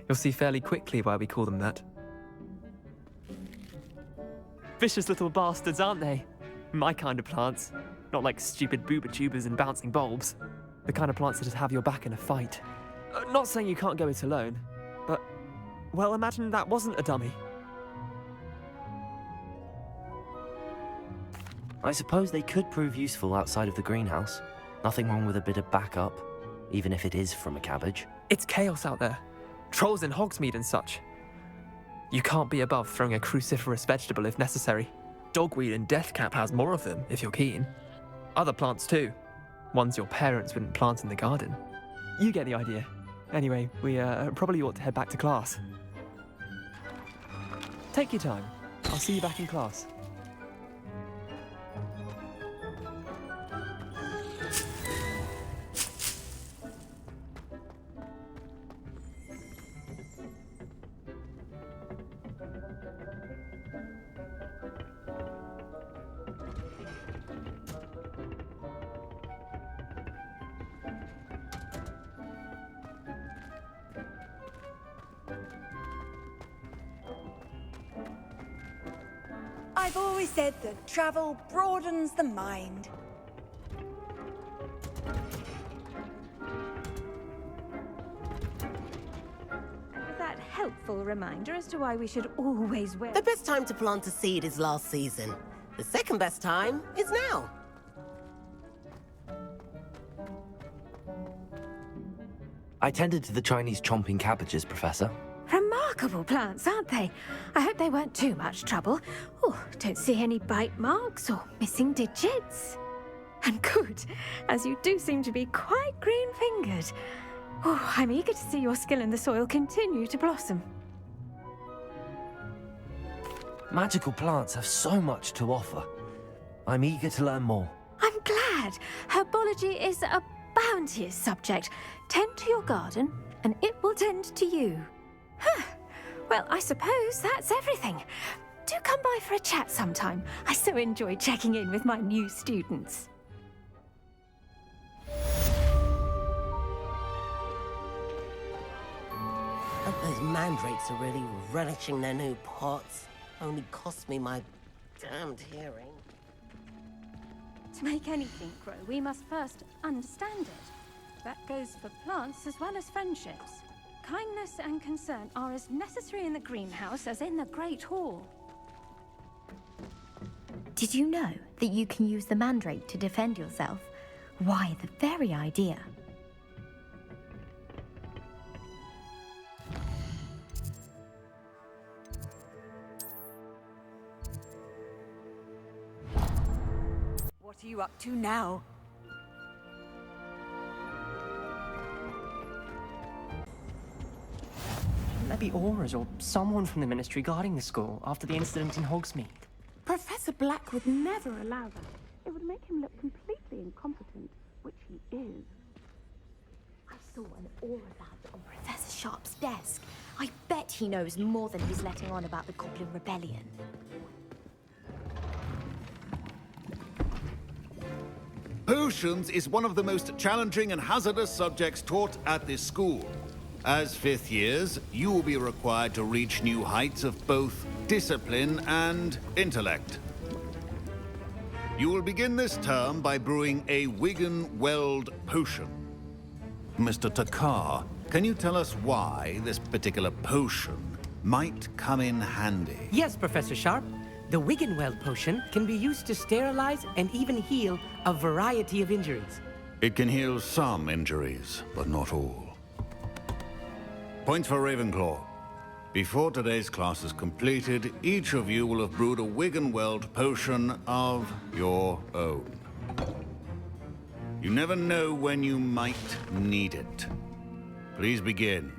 You'll see fairly quickly why we call them that. Vicious little bastards, aren't they? My kind of plants. Not like stupid booba tubers and bouncing bulbs. The kind of plants that just have your back in a fight. Not saying you can't go it alone, but, well, imagine that wasn't a dummy. I suppose they could prove useful outside of the greenhouse. Nothing wrong with a bit of backup, even if it is from a cabbage. It's chaos out there. Trolls in Hogsmeade and such. You can't be above throwing a cruciferous vegetable if necessary. Dogweed and deathcap has more of them, if you're keen. Other plants too. Ones your parents wouldn't plant in the garden. You get the idea. Anyway, we probably ought to head back to class. Take your time. I'll see you back in class. I've always said that travel broadens the mind. That helpful reminder as to why we should always wear... The best time to plant a seed is last season. The second best time is now. I tended to the Chinese chomping cabbages, Professor. Remarkable plants, aren't they? I hope they weren't too much trouble. Oh, don't see any bite marks or missing digits. And good, as you do seem to be quite green-fingered. Oh, I'm eager to see your skill in the soil continue to blossom. Magical plants have so much to offer. I'm eager to learn more. I'm glad. Herbology is a bounteous subject. Tend to your garden, and it will tend to you. Huh. Well, I suppose that's everything. Do come by for a chat sometime. I so enjoy checking in with my new students. Hope those mandrakes are really relishing their new pots. Only cost me my damned hearing. To make anything grow, we must first understand it. That goes for plants as well as friendships. Kindness and concern are as necessary in the greenhouse as in the Great Hall. Did you know that you can use the mandrake to defend yourself? Why, the very idea. What are you up to now? There be auras or someone from the Ministry guarding the school after the incident in Hogsmeade. Professor Black would never allow that. It would make him look completely incompetent, which he is. I saw an aura lab on Professor Sharp's desk. I bet he knows more than he's letting on about the Goblin Rebellion. Potions is one of the most challenging and hazardous subjects taught at this school. As 5th years, you will be required to reach new heights of both discipline and intellect. You will begin this term by brewing a Weld potion. Mr. Takar, can you tell us why this particular potion might come in handy? Yes, Professor Sharp. The Weld potion can be used to sterilize and even heal a variety of injuries. It can heal some injuries, but not all. Points for Ravenclaw. Before today's class is completed, each of you will have brewed a Weld potion of your own. You never know when you might need it. Please begin.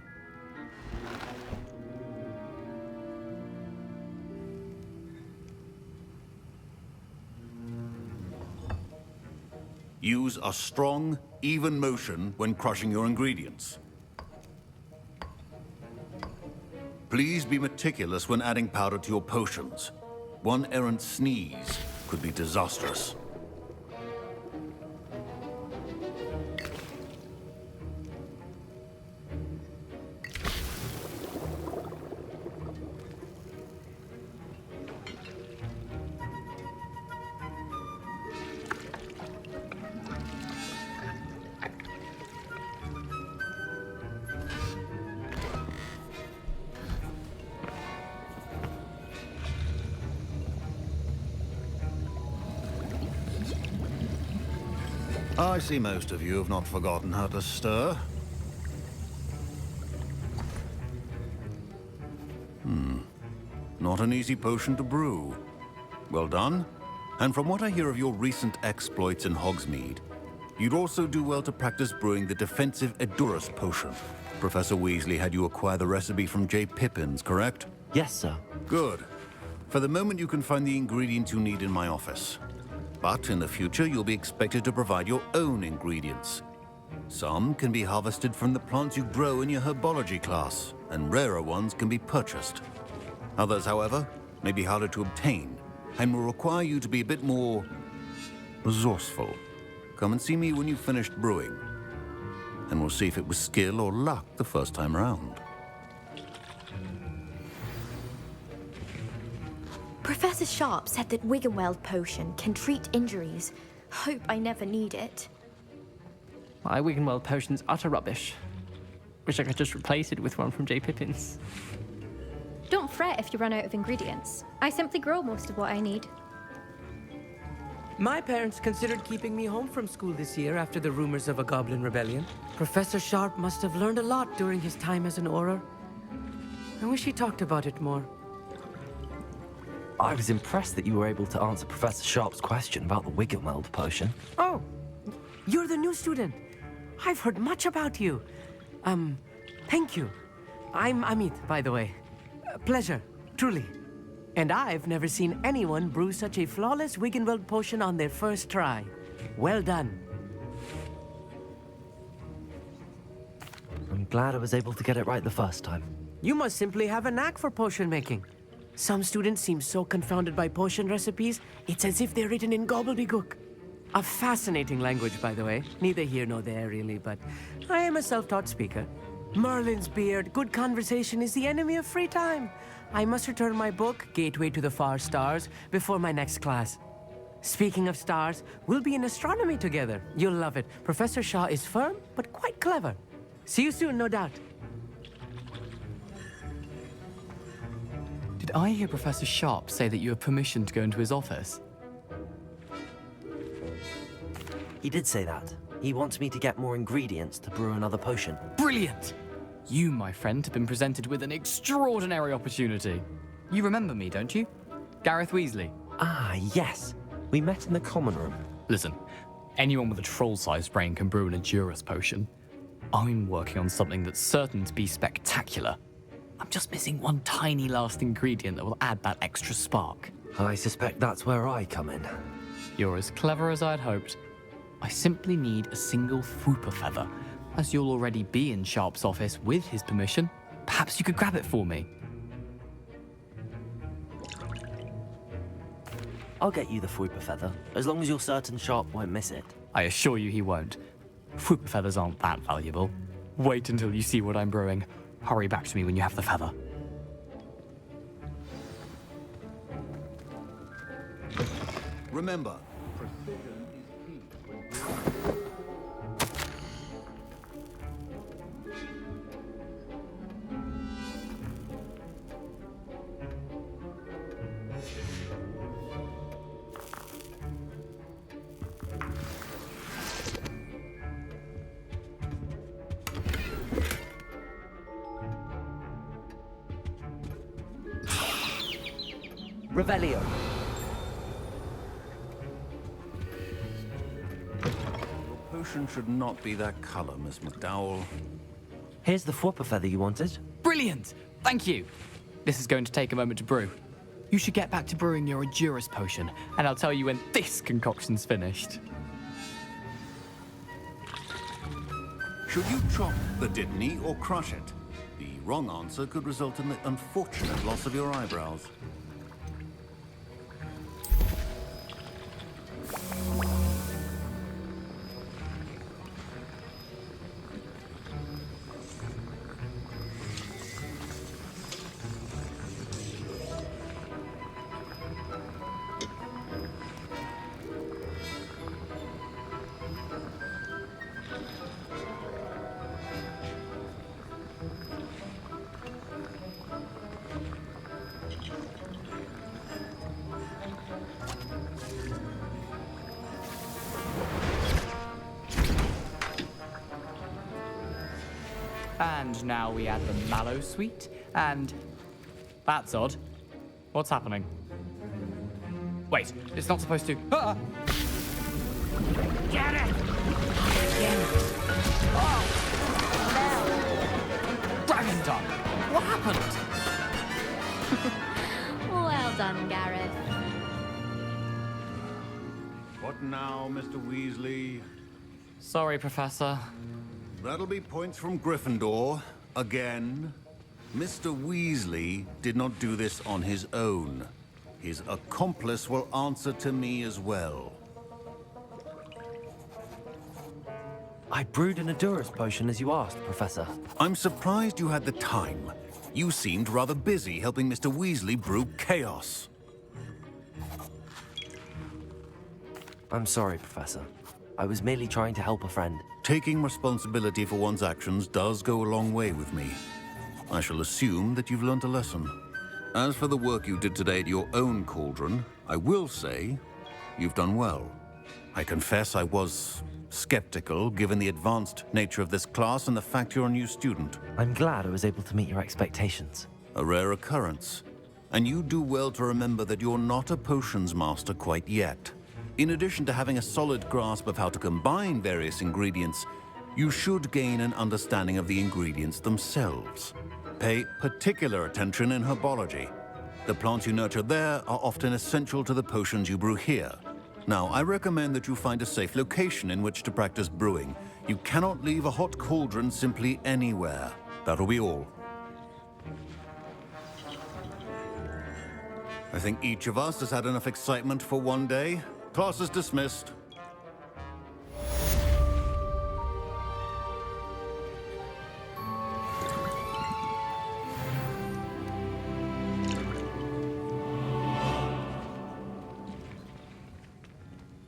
Use a strong, even motion when crushing your ingredients. Please be meticulous when adding powder to your potions. One errant sneeze could be disastrous. I see most of you have not forgotten how to stir. Not an easy potion to brew. Well done. And from what I hear of your recent exploits in Hogsmeade, you'd also do well to practice brewing the defensive Edurus potion. Professor Weasley had you acquire the recipe from J. Pippin's, correct? Yes, sir. Good. For the moment, you can find the ingredients you need in my office. But in the future, you'll be expected to provide your own ingredients. Some can be harvested from the plants you grow in your herbology class, and rarer ones can be purchased. Others, however, may be harder to obtain, and will require you to be a bit more resourceful. Come and see me when you've finished brewing, and we'll see if it was skill or luck the first time around. Professor Sharp said that Weld potion can treat injuries. Hope I never need it. My Weld potion's utter rubbish. Wish I could just replace it with one from J. Pippin's. Don't fret if you run out of ingredients. I simply grow most of what I need. My parents considered keeping me home from school this year after the rumors of a goblin rebellion. Professor Sharp must have learned a lot during his time as an Auror. I wish he talked about it more. I was impressed that you were able to answer Professor Sharp's question about the Weld potion. Oh, you're the new student. I've heard much about you. Thank you. I'm Amit, by the way. Pleasure, truly. And I've never seen anyone brew such a flawless Weld potion on their first try. Well done. I'm glad I was able to get it right the first time. You must simply have a knack for potion making. Some students seem so confounded by potion recipes, it's as if they're written in gobbledygook. A fascinating language, by the way. Neither here nor there, really, but I am a self-taught speaker. Merlin's beard, good conversation is the enemy of free time. I must return my book, Gateway to the Far Stars, before my next class. Speaking of stars, we'll be in astronomy together. You'll love it. Professor Shaw is firm, but quite clever. See you soon, no doubt. Did I hear Professor Sharp say that you have permission to go into his office? He did say that. He wants me to get more ingredients to brew another potion. Brilliant! You, my friend, have been presented with an extraordinary opportunity. You remember me, don't you? Gareth Weasley. Ah, yes. We met in the common room. Listen, anyone with a troll-sized brain can brew an Edurus potion. I'm working on something that's certain to be spectacular. I'm just missing one tiny last ingredient that will add that extra spark. I suspect that's where I come in. You're as clever as I'd hoped. I simply need a single Fwooper feather. As you'll already be in Sharp's office with his permission, perhaps you could grab it for me. I'll get you the Fwooper feather, as long as you're certain Sharp won't miss it. I assure you he won't. Whooper feathers aren't that valuable. Wait until you see what I'm brewing. Hurry back to me when you have the feather. Remember, precision is key when brewing. Revelio. Your potion should not be that color, Miss McDowell. Here's the Whooper feather you wanted. Brilliant! Thank you! This is going to take a moment to brew. You should get back to brewing your Endurus potion, and I'll tell you when this concoction's finished. Should you chop the Dittany or crush it? The wrong answer could result in the unfortunate loss of your eyebrows. And now we add the mallow sweet, and... That's odd. What's happening? Wait, it's not supposed to... Ah! Get it! Oh! Dragon tongue! What happened? Well done, Gareth. What now, Mr. Weasley? Sorry, Professor. That'll be points from Gryffindor, again. Mr. Weasley did not do this on his own. His accomplice will answer to me as well. I brewed an Endurus potion as you asked, Professor. I'm surprised you had the time. You seemed rather busy helping Mr. Weasley brew chaos. I'm sorry, Professor. I was merely trying to help a friend. Taking responsibility for one's actions does go a long way with me. I shall assume that you've learnt a lesson. As for the work you did today at your own cauldron, I will say you've done well. I confess I was skeptical, given the advanced nature of this class and the fact you're a new student. I'm glad I was able to meet your expectations. A rare occurrence. And you do well to remember that you're not a potions master quite yet. In addition to having a solid grasp of how to combine various ingredients, you should gain an understanding of the ingredients themselves. Pay particular attention in herbology. The plants you nurture there are often essential to the potions you brew here. Now, I recommend that you find a safe location in which to practice brewing. You cannot leave a hot cauldron simply anywhere. That'll be all. I think each of us has had enough excitement for one day. Class is dismissed.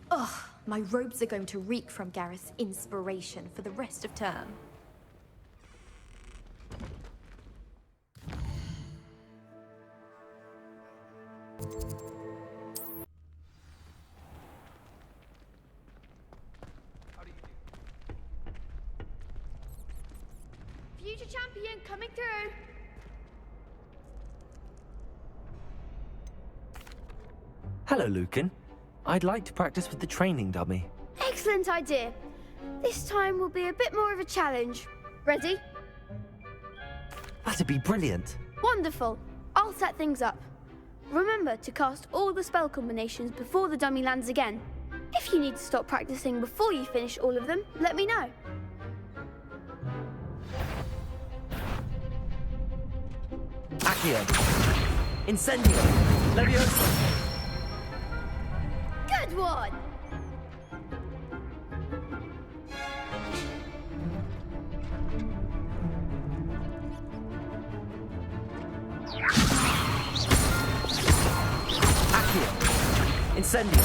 Ugh, my robes are going to reek from Gareth's inspiration for the rest of term. Future champion coming through. Hello, Lucan. I'd like to practice with the training dummy. Excellent idea. This time will be a bit more of a challenge. Ready? That'd be brilliant. Wonderful. I'll set things up. Remember to cast all the spell combinations before the dummy lands again. If you need to stop practicing before you finish all of them, let me know. Accio. Incendio. Leviosa. Good one! Accio. Incendio.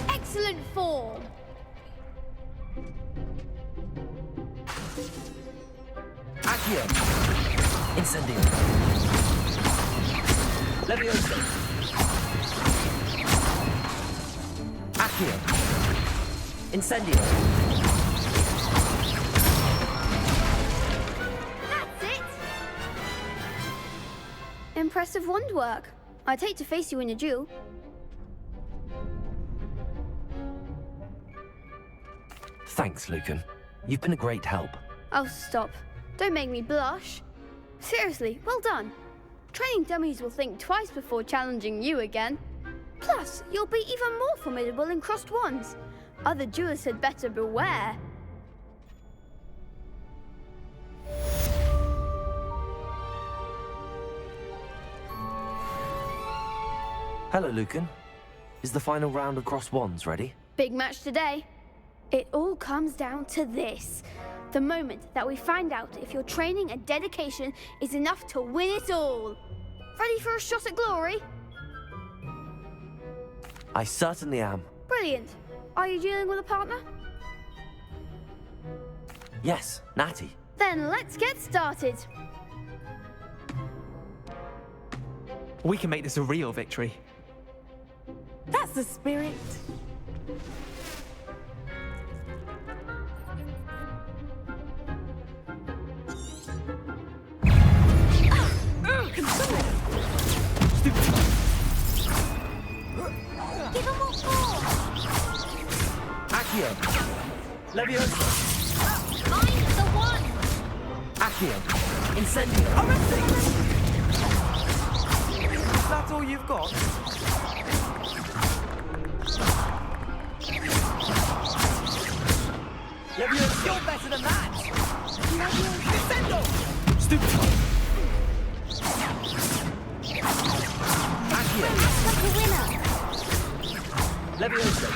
Excellent form. Accio. Incendio. Levioso. Accio. Incendio. That's it. Impressive wand work. I'd hate to face you in a duel. Thanks, Lucan. You've been a great help. Oh, stop. Don't make me blush. Seriously, well done. Training dummies will think twice before challenging you again. Plus, you'll be even more formidable in crossed wands. Other duelists had better beware. Hello, Lucan. Is the final round of crossed wands ready? Big match today. It all comes down to this. The moment that we find out if your training and dedication is enough to win it all. Ready for a shot at glory? I certainly am. Brilliant. Are you dealing with a partner? Yes, Natty. Then let's get started. We can make this a real victory. That's the spirit. Give him more force! Accio. Levioso. I'm the one! Accio. Incendio. That's all you've got? Levioso. You're better than that! Incendio. Stupid. Accio. Like a winner! Levioso.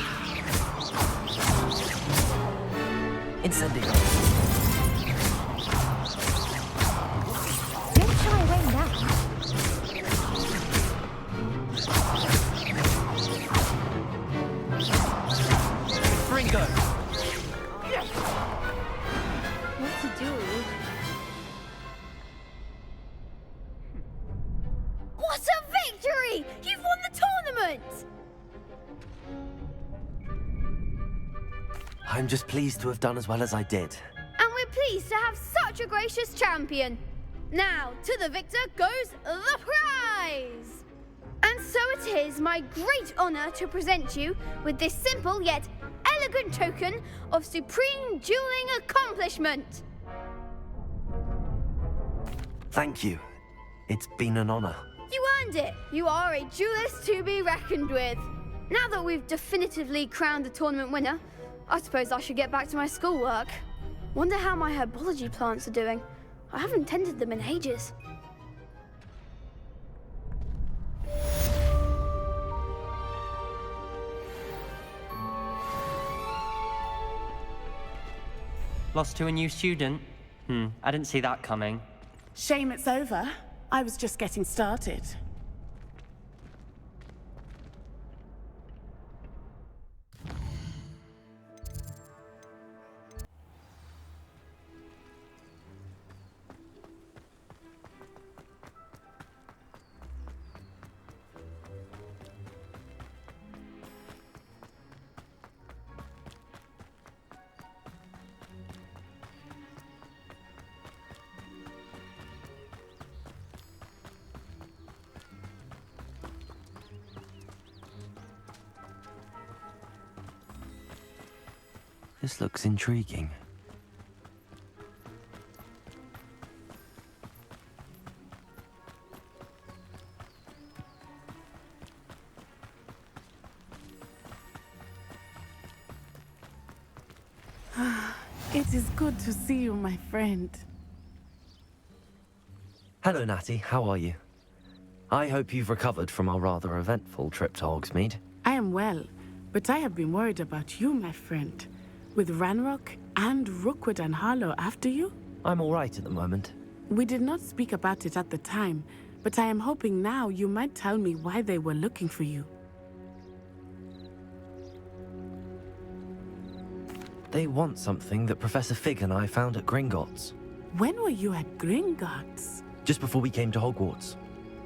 Incendio. Don't shy away now. Ringo. What to do? What a victory! You've won the tournament! I'm just pleased to have done as well as I did. And we're pleased to have such a gracious champion. Now, to the victor goes the prize! And so it is my great honor to present you with this simple yet elegant token of supreme dueling accomplishment. Thank you. It's been an honor. You earned it. You are a duelist to be reckoned with. Now that we've definitively crowned the tournament winner, I suppose I should get back to my schoolwork. Wonder how my herbology plants are doing. I haven't tended them in ages. Lost to a new student? I didn't see that coming. Shame it's over. I was just getting started. This looks intriguing. It is good to see you, my friend. Hello, Natty. How are you? I hope you've recovered from our rather eventful trip to Hogsmeade. I am well, but I have been worried about you, my friend. With Ranrock and Rookwood and Harlow after you? I'm all right at the moment. We did not speak about it at the time, but I am hoping now you might tell me why they were looking for you. They want something that Professor Fig and I found at Gringotts. When were you at Gringotts? Just before we came to Hogwarts.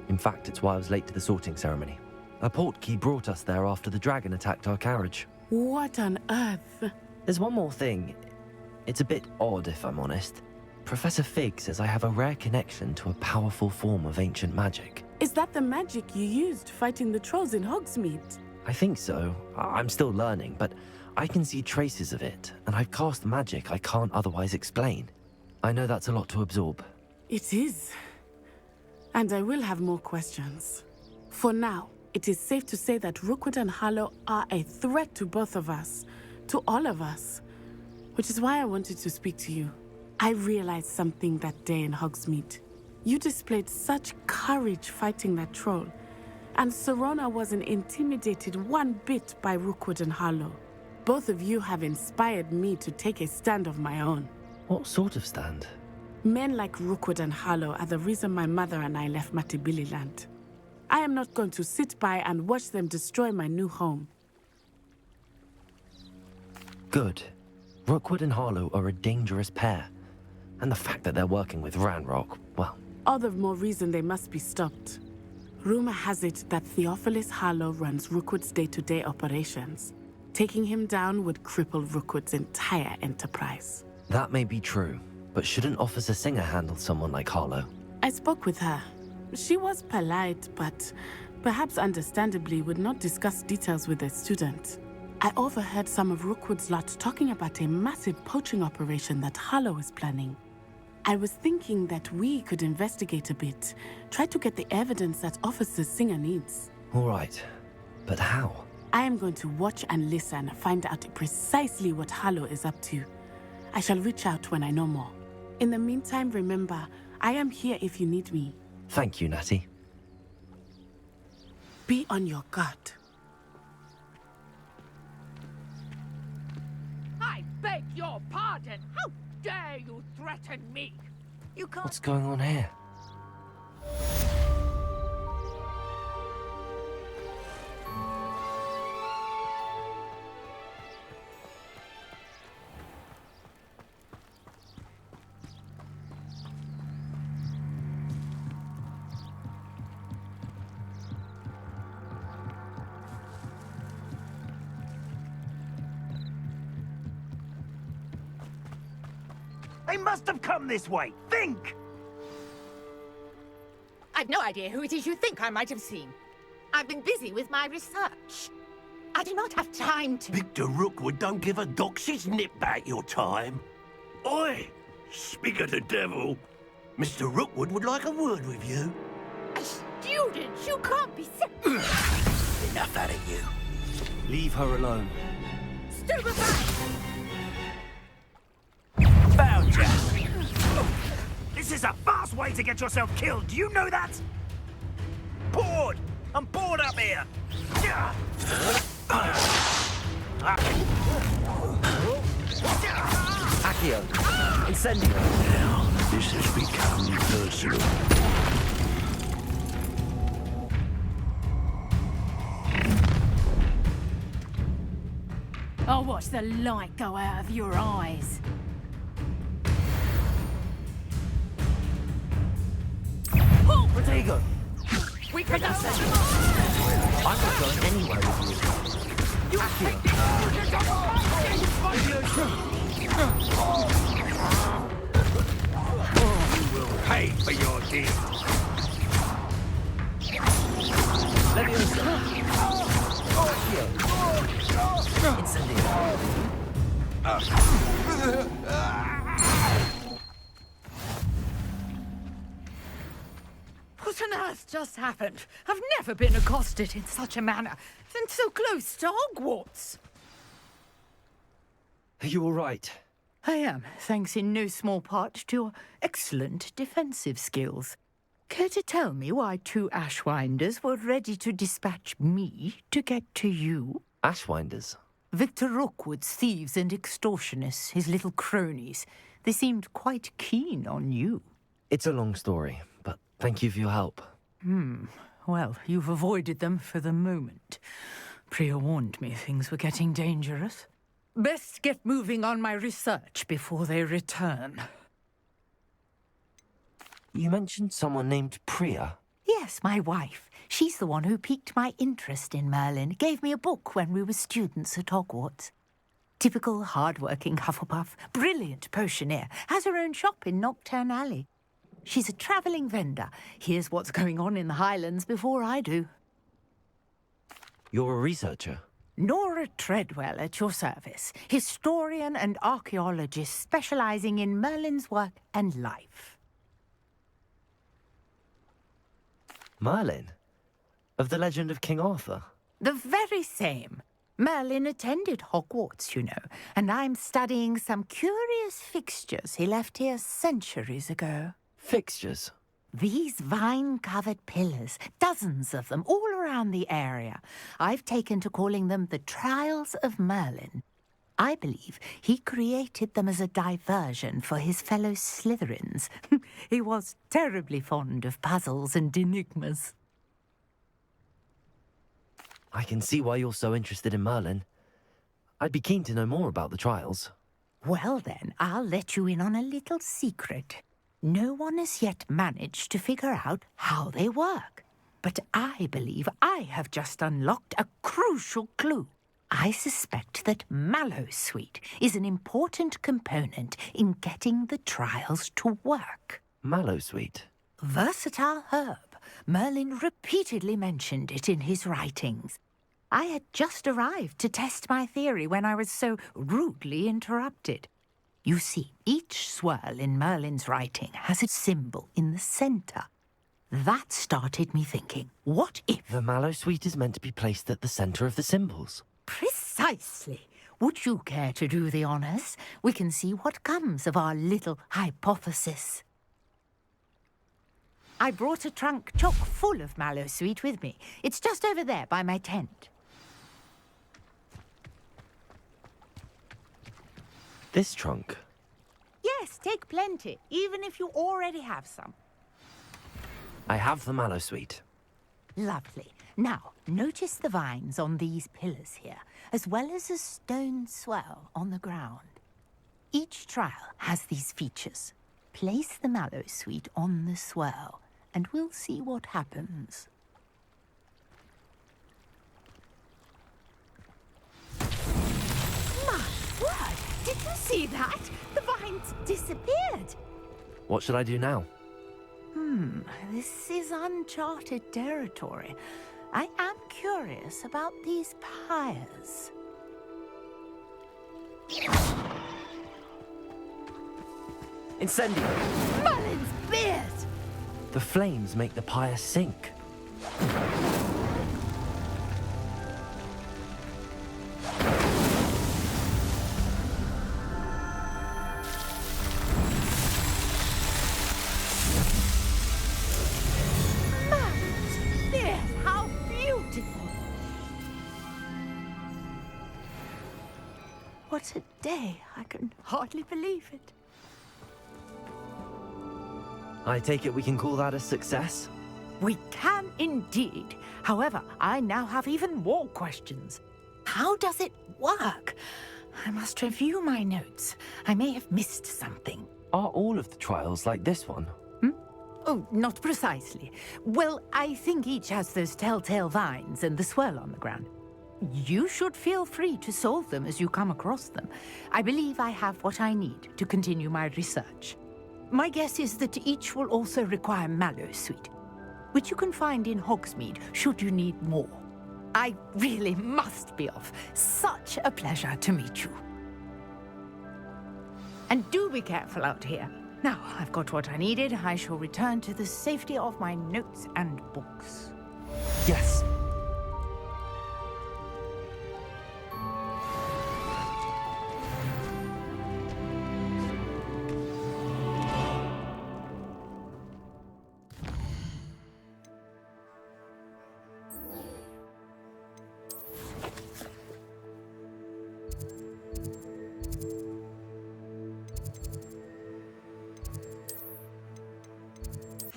In fact, it's why I was late to the sorting ceremony. A portkey brought us there after the dragon attacked our carriage. What on earth? There's one more thing. It's a bit odd, if I'm honest. Professor Fig says I have a rare connection to a powerful form of ancient magic. Is that the magic you used fighting the trolls in Hogsmeade? I think so. I'm still learning, but I can see traces of it, and I've cast magic I can't otherwise explain. I know that's a lot to absorb. It is. And I will have more questions. For now, it is safe to say that Rookwood and Harlow are a threat to both of us, to all of us, which is why I wanted to speak to you. I realized something that day in Hogsmeade. You displayed such courage fighting that troll, and Serona wasn't intimidated one bit by Rookwood and Harlow. Both of you have inspired me to take a stand of my own. What sort of stand? Men like Rookwood and Harlow are the reason my mother and I left Matibili land. I am not going to sit by and watch them destroy my new home. Good. Rookwood and Harlow are a dangerous pair. And the fact that they're working with Ranrock, well... All the more reason they must be stopped. Rumor has it that Theophilus Harlow runs Rookwood's day-to-day operations. Taking him down would cripple Rookwood's entire enterprise. That may be true, but shouldn't Officer Singer handle someone like Harlow? I spoke with her. She was polite, but perhaps understandably would not discuss details with a student. I overheard some of Rookwood's lot talking about a massive poaching operation that Harlow is planning. I was thinking that we could investigate a bit, try to get the evidence that Officer Singer needs. All right, but how? I am going to watch and listen, find out precisely what Harlow is up to. I shall reach out when I know more. In the meantime, remember, I am here if you need me. Thank you, Natty. Be on your guard. I beg your pardon. How dare you threaten me? You can't... What's going on here? They must have come this way. Think! I've no idea who it is you think I might have seen. I've been busy with my research. I do not have time to... Victor Rookwood don't give a doxy's nip back your time. Oi! Speak of the devil. Mr. Rookwood would like a word with you. A student? You can't be Enough out of you. Leave her alone. Stupefy! Found ya! This is a fast way to get yourself killed, do you know that? Bored! I'm bored up here! Accio! Incendio! Now, this has become personal. I'll watch the light go out of your eyes. Protego! We could have said... I'm not going anywhere with you. Accio! You will pay for your deed. Leviosa! Accio! Incendio! What on earth just happened? I've never been accosted in such a manner, and so close to Hogwarts. Are you all right? I am, thanks in no small part to your excellent defensive skills. Care to tell me why two Ashwinders were ready to dispatch me to get to you? Ashwinders? Victor Rookwood's thieves and extortionists, his little cronies. They seemed quite keen on you. It's a long story, but thank you for your help. Well, you've avoided them for the moment. Priya warned me things were getting dangerous. Best get moving on my research before they return. You mentioned someone named Priya. Yes, my wife. She's the one who piqued my interest in Merlin. Gave me a book when we were students at Hogwarts. Typical hard-working Hufflepuff, brilliant potioneer, has her own shop in Nocturne Alley. She's a travelling vendor. Hears what's going on in the Highlands before I do. You're a researcher? Nora Treadwell at your service. Historian and archaeologist specialising in Merlin's work and life. Merlin? Of the legend of King Arthur? The very same. Merlin attended Hogwarts, you know, and I'm studying some curious fixtures he left here centuries ago. Fixtures? These vine-covered pillars, dozens of them, all around the area. I've taken to calling them the Trials of Merlin. I believe he created them as a diversion for his fellow Slytherins. He was terribly fond of puzzles and enigmas. I can see why you're so interested in Merlin. I'd be keen to know more about the trials. Well then, I'll let you in on a little secret. No one has yet managed to figure out how they work. But I believe I have just unlocked a crucial clue. I suspect that Mallowsweet is an important component in getting the trials to work. Mallowsweet? Versatile herb. Merlin repeatedly mentioned it in his writings. I had just arrived to test my theory when I was so rudely interrupted. You see, each swirl in Merlin's writing has a symbol in the centre. That started me thinking, what if... The Mallowsweet is meant to be placed at the centre of the symbols. Precisely. Would you care to do the honours? We can see what comes of our little hypothesis. I brought a trunk chock full of Mallowsweet with me. It's just over there by my tent. This trunk? Yes, take plenty, even if you already have some. I have the Mallowsweet. Lovely. Now, notice the vines on these pillars here, as well as a stone swell on the ground. Each trial has these features. Place the Mallowsweet on the swirl, and we'll see what happens. My word! Did you see that? The vines disappeared! What should I do now? This is uncharted territory. I am curious about these pyres. Incendio! Merlin's beard! The flames make the pyre sink. Merlin's beard! How beautiful! What a day! I can hardly believe it. I take it we can call that a success? We can indeed. However, I now have even more questions. How does it work? I must review my notes. I may have missed something. Are all of the trials like this one? Oh, not precisely. Well, I think each has those telltale vines and the swirl on the ground. You should feel free to solve them as you come across them. I believe I have what I need to continue my research. My guess is that each will also require Mallowsweet, which you can find in Hogsmeade should you need more. I really must be off. Such a pleasure to meet you. And do be careful out here. Now, I've got what I needed. I shall return to the safety of my notes and books. Yes.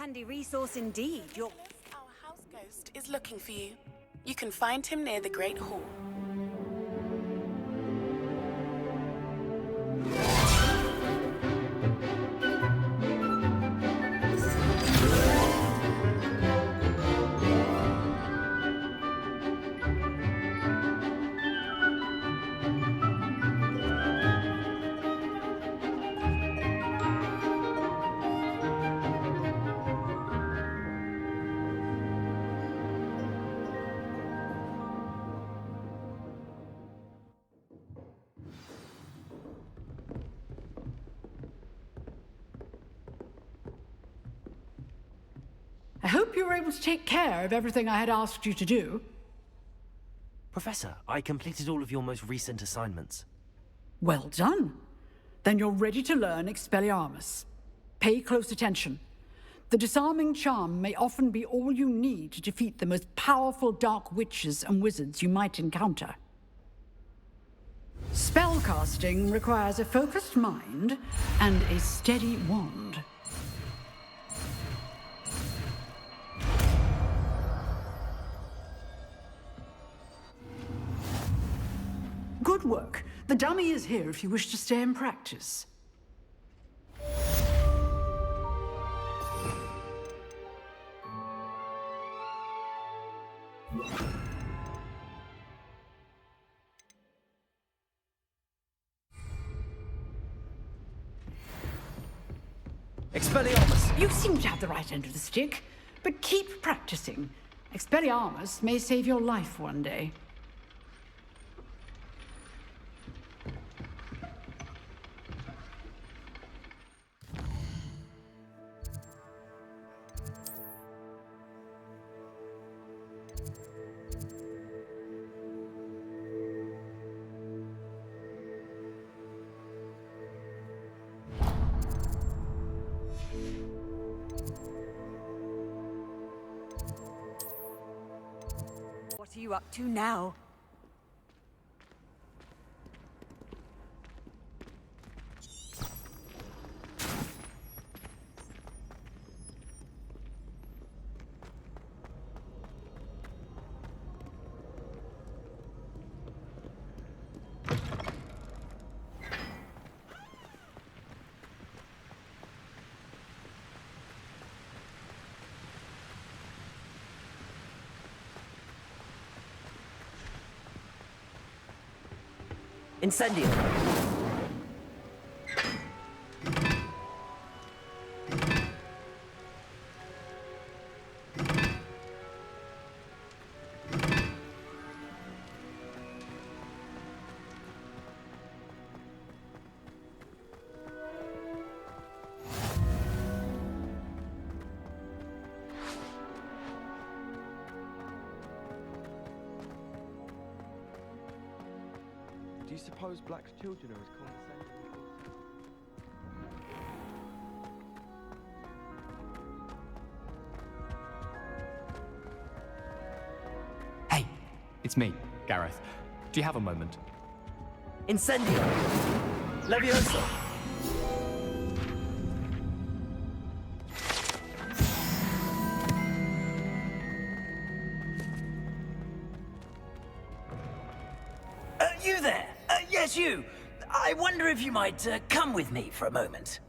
handy resource indeed. Our house ghost is looking for you. You can find him near the Great Hall. I hope you were able to take care of everything I had asked you to do. Professor, I completed all of your most recent assignments. Well done. Then you're ready to learn Expelliarmus. Pay close attention. The disarming charm may often be all you need to defeat the most powerful dark witches and wizards you might encounter. Spellcasting requires a focused mind and a steady wand. Good work. The dummy is here if you wish to stay and practice. Expelliarmus! You seem to have the right end of the stick, but keep practicing. Expelliarmus may save your life one day. What are you up to now? Incendio! Do you suppose Black's children are as condescending? Hey, it's me, Gareth. Do you have a moment? Incendio! Leviosa! You there! Yes, you! I wonder if you might come with me for a moment.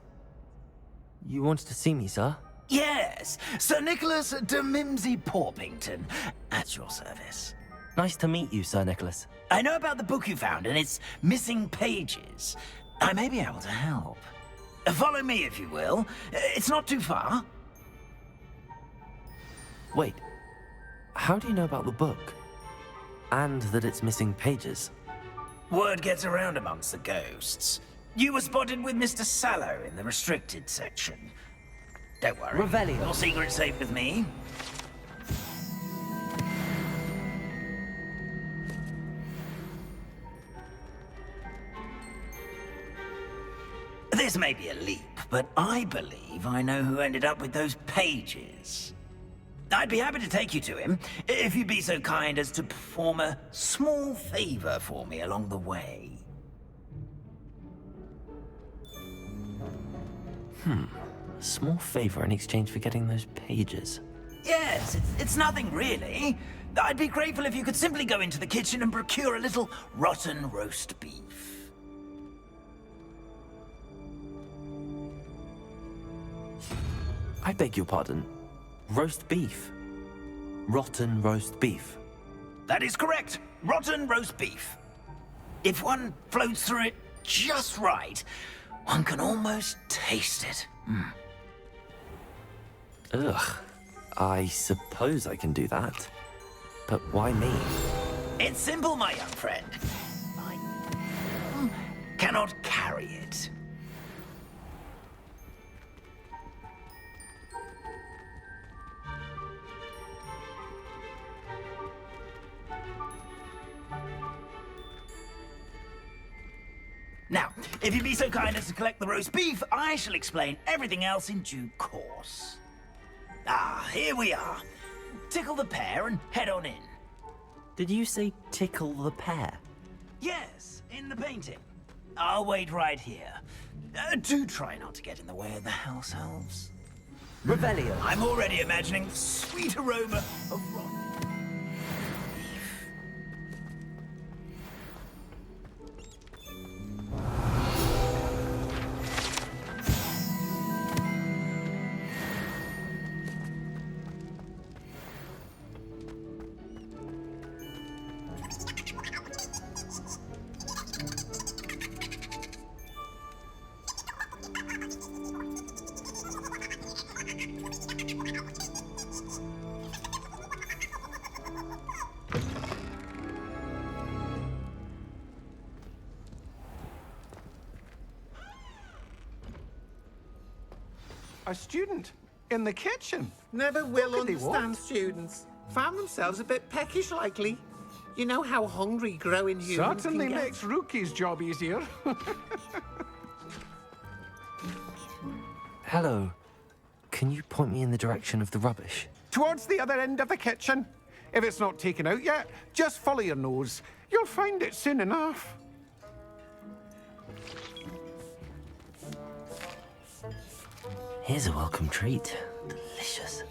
You wanted to see me, sir? Yes, Sir Nicholas de Mimsy Porpington, at your service. Nice to meet you, Sir Nicholas. I know about the book you found and its missing pages. I may be able to help. Follow me, if you will. It's not too far. Wait, how do you know about the book? And that it's missing pages? Word gets around amongst the ghosts. You were spotted with Mr. Sallow in the restricted section. Don't worry. Revelio. Your secret's safe with me. This may be a leap, but I believe I know who ended up with those pages. I'd be happy to take you to him, if you'd be so kind as to perform a small favor for me along the way. Small favor in exchange for getting those pages. Yes, it's nothing really. I'd be grateful if you could simply go into the kitchen and procure a little rotten roast beef. I beg your pardon. Roast beef. Rotten roast beef. That is correct. Rotten roast beef. If one floats through it just right, one can almost taste it. Ugh. I suppose I can do that. But why me? It's simple, my young friend. I cannot carry it. Now, if you'd be so kind as to collect the roast beef, I shall explain everything else in due course. Ah, here we are. Tickle the pear and head on in. Did you say tickle the pear? Yes, in the painting. I'll wait right here. Do try not to get in the way of the house elves. Revelio. I'm already imagining the sweet aroma of rotten. A student in the kitchen. Never will How could they understand what? students. Found themselves a bit peckish, likely. You know how hungry growing humans Certainly can get. makes Rookie's job easier. Hello. Can you point me in the direction of the rubbish? Towards the other end of the kitchen. If it's not taken out yet, just follow your nose. You'll find it soon enough. Here's a welcome treat. Delicious.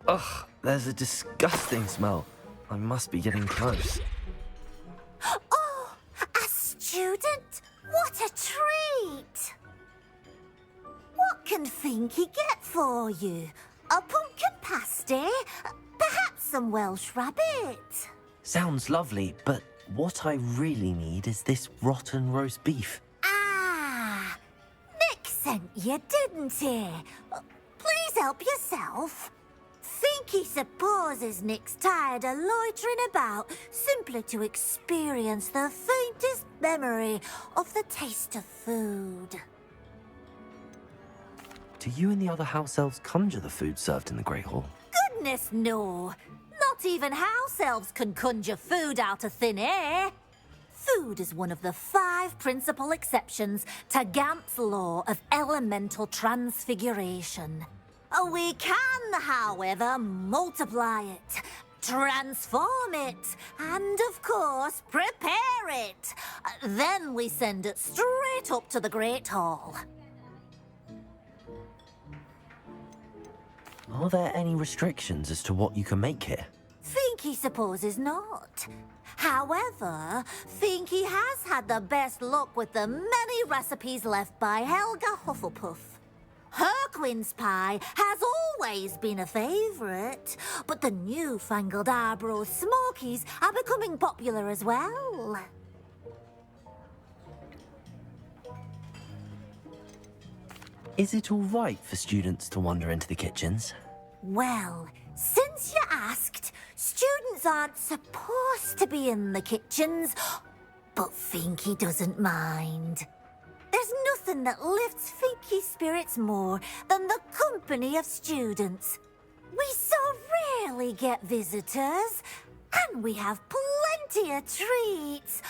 Ugh, there's a disgusting smell. I must be getting close. Oh, a student? What a treat! What can Finky get for you? A pumpkin pasty? Perhaps some Welsh rabbit? Sounds lovely, but what I really need is this rotten roast beef. Ah, Nick sent you, didn't he? Please help yourself. Finky supposes Nick's tired of loitering about simply to experience the faintest memory of the taste of food. Do you and the other house elves conjure the food served in the Great Hall? Goodness, no. Not even house elves can conjure food out of thin air. Food is one of the 5 principal exceptions to Gamp's law of elemental transfiguration. We can, however, multiply it, transform it, and, of course, prepare it. Then we send it straight up to the Great Hall. Are there any restrictions as to what you can make here? Finky supposes not. However, Finky has had the best luck with the many recipes left by Helga Hufflepuff. Her quince pie has always been a favourite, but the newfangled Arborough Smokies are becoming popular as well. Is it all right for students to wander into the kitchens? Well, since you asked, students aren't supposed to be in the kitchens, but Finky doesn't mind. There's nothing that lifts Finky's spirits more than the company of students. We so rarely get visitors, and we have plenty of treats.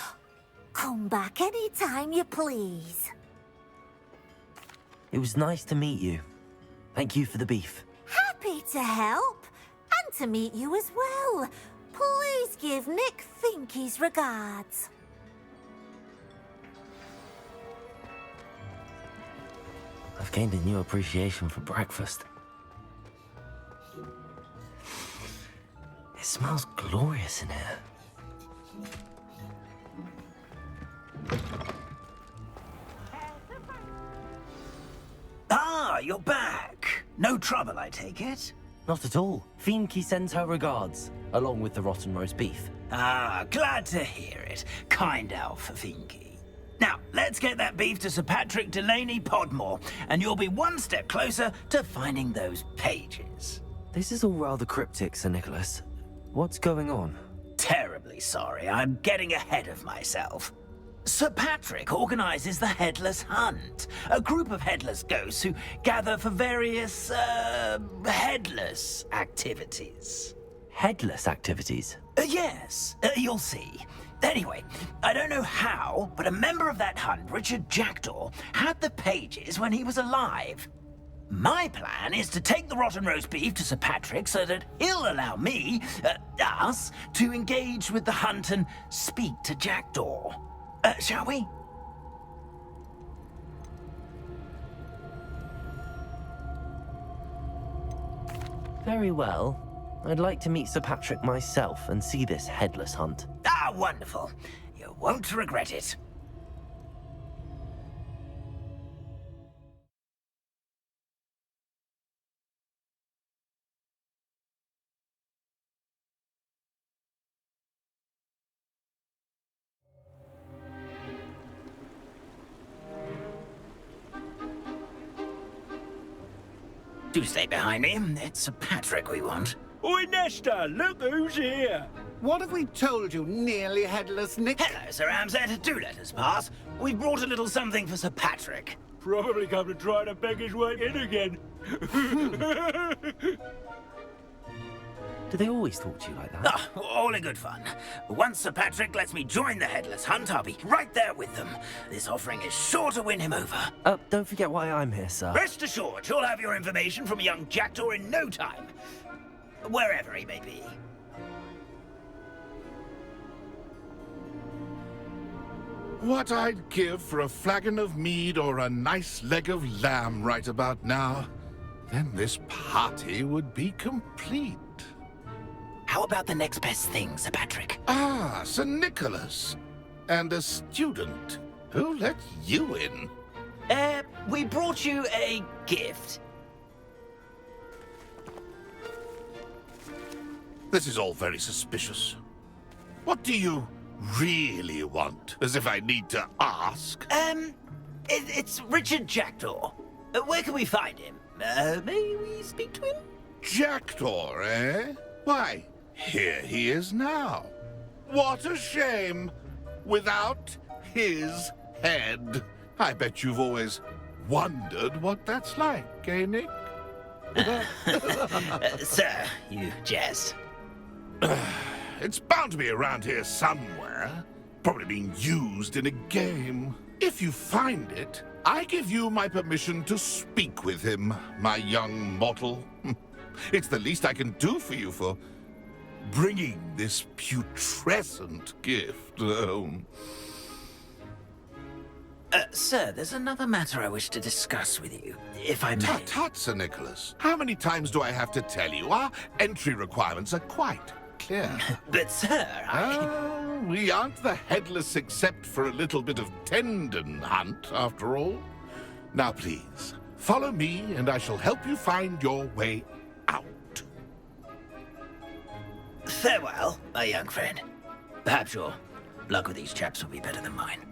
Come back any time you please. It was nice to meet you. Thank you for the beef. Happy to help. And to meet you as well. Please give Nick Finky's regards. I've gained a new appreciation for breakfast. It smells glorious in here. Ah, you're back. No trouble, I take it? Not at all. Fienke sends her regards, along with the rotten roast beef. Ah, glad to hear it. Kind elf, Finky. Now, let's get that beef to Sir Patrick Delaney Podmore, and you'll be one step closer to finding those pages. This is all rather cryptic, Sir Nicholas. What's going on? Terribly sorry, I'm getting ahead of myself. Sir Patrick organizes the Headless Hunt, a group of headless ghosts who gather for various, headless activities. Headless activities? Yes, you'll see. Anyway, I don't know how, but a member of that hunt, Richard Jackdaw, had the pages when he was alive. My plan is to take the rotten roast beef to Sir Patrick so that he'll allow me, us, to engage with the hunt and speak to Jackdaw. Shall we? Very well. I'd like to meet Sir Patrick myself and see this headless hunt. Ah, wonderful. You won't regret it. Do stay behind me. It's Sir Patrick we want. Oi, Nesta, look who's here. What have we told you, nearly headless Nick? Hello, Sir Ramsay. Do let us pass. We've brought a little something for Sir Patrick. Probably come to try to beg his way in again. Do they always talk to you like that? Ah, all in good fun. Once Sir Patrick lets me join the Headless Hunt, I'll be right there with them. This offering is sure to win him over. Don't forget why I'm here, sir. Rest assured, you'll have your information from a young Jackdaw in no time. Wherever he may be. What I'd give for a flagon of mead or a nice leg of lamb right about now. Then this party would be complete. How about the next best thing, Sir Patrick? Ah, Sir Nicholas. And a student. Who let you in? We brought you a gift. This is all very suspicious. What do you really want? As if I need to ask. It's Richard Jackdaw. Where can we find him? May we speak to him? Jackdaw, eh? Why, here he is now. What a shame. Without his head. I bet you've always wondered what that's like, eh, Nick? Sir, you jest. It's bound to be around here somewhere. Probably being used in a game. If you find it, I give you my permission to speak with him, my young mortal. It's the least I can do for you for bringing this putrescent gift home. Sir, there's another matter I wish to discuss with you, if I may. Tut, Sir Nicholas. How many times do I have to tell you? Our entry requirements are quite clear. But, sir, we aren't the headless except for a little bit of tendon hunt, after all. Now, please, follow me, and I shall help you find your way out. Farewell, my young friend. Perhaps your luck with these chaps will be better than mine.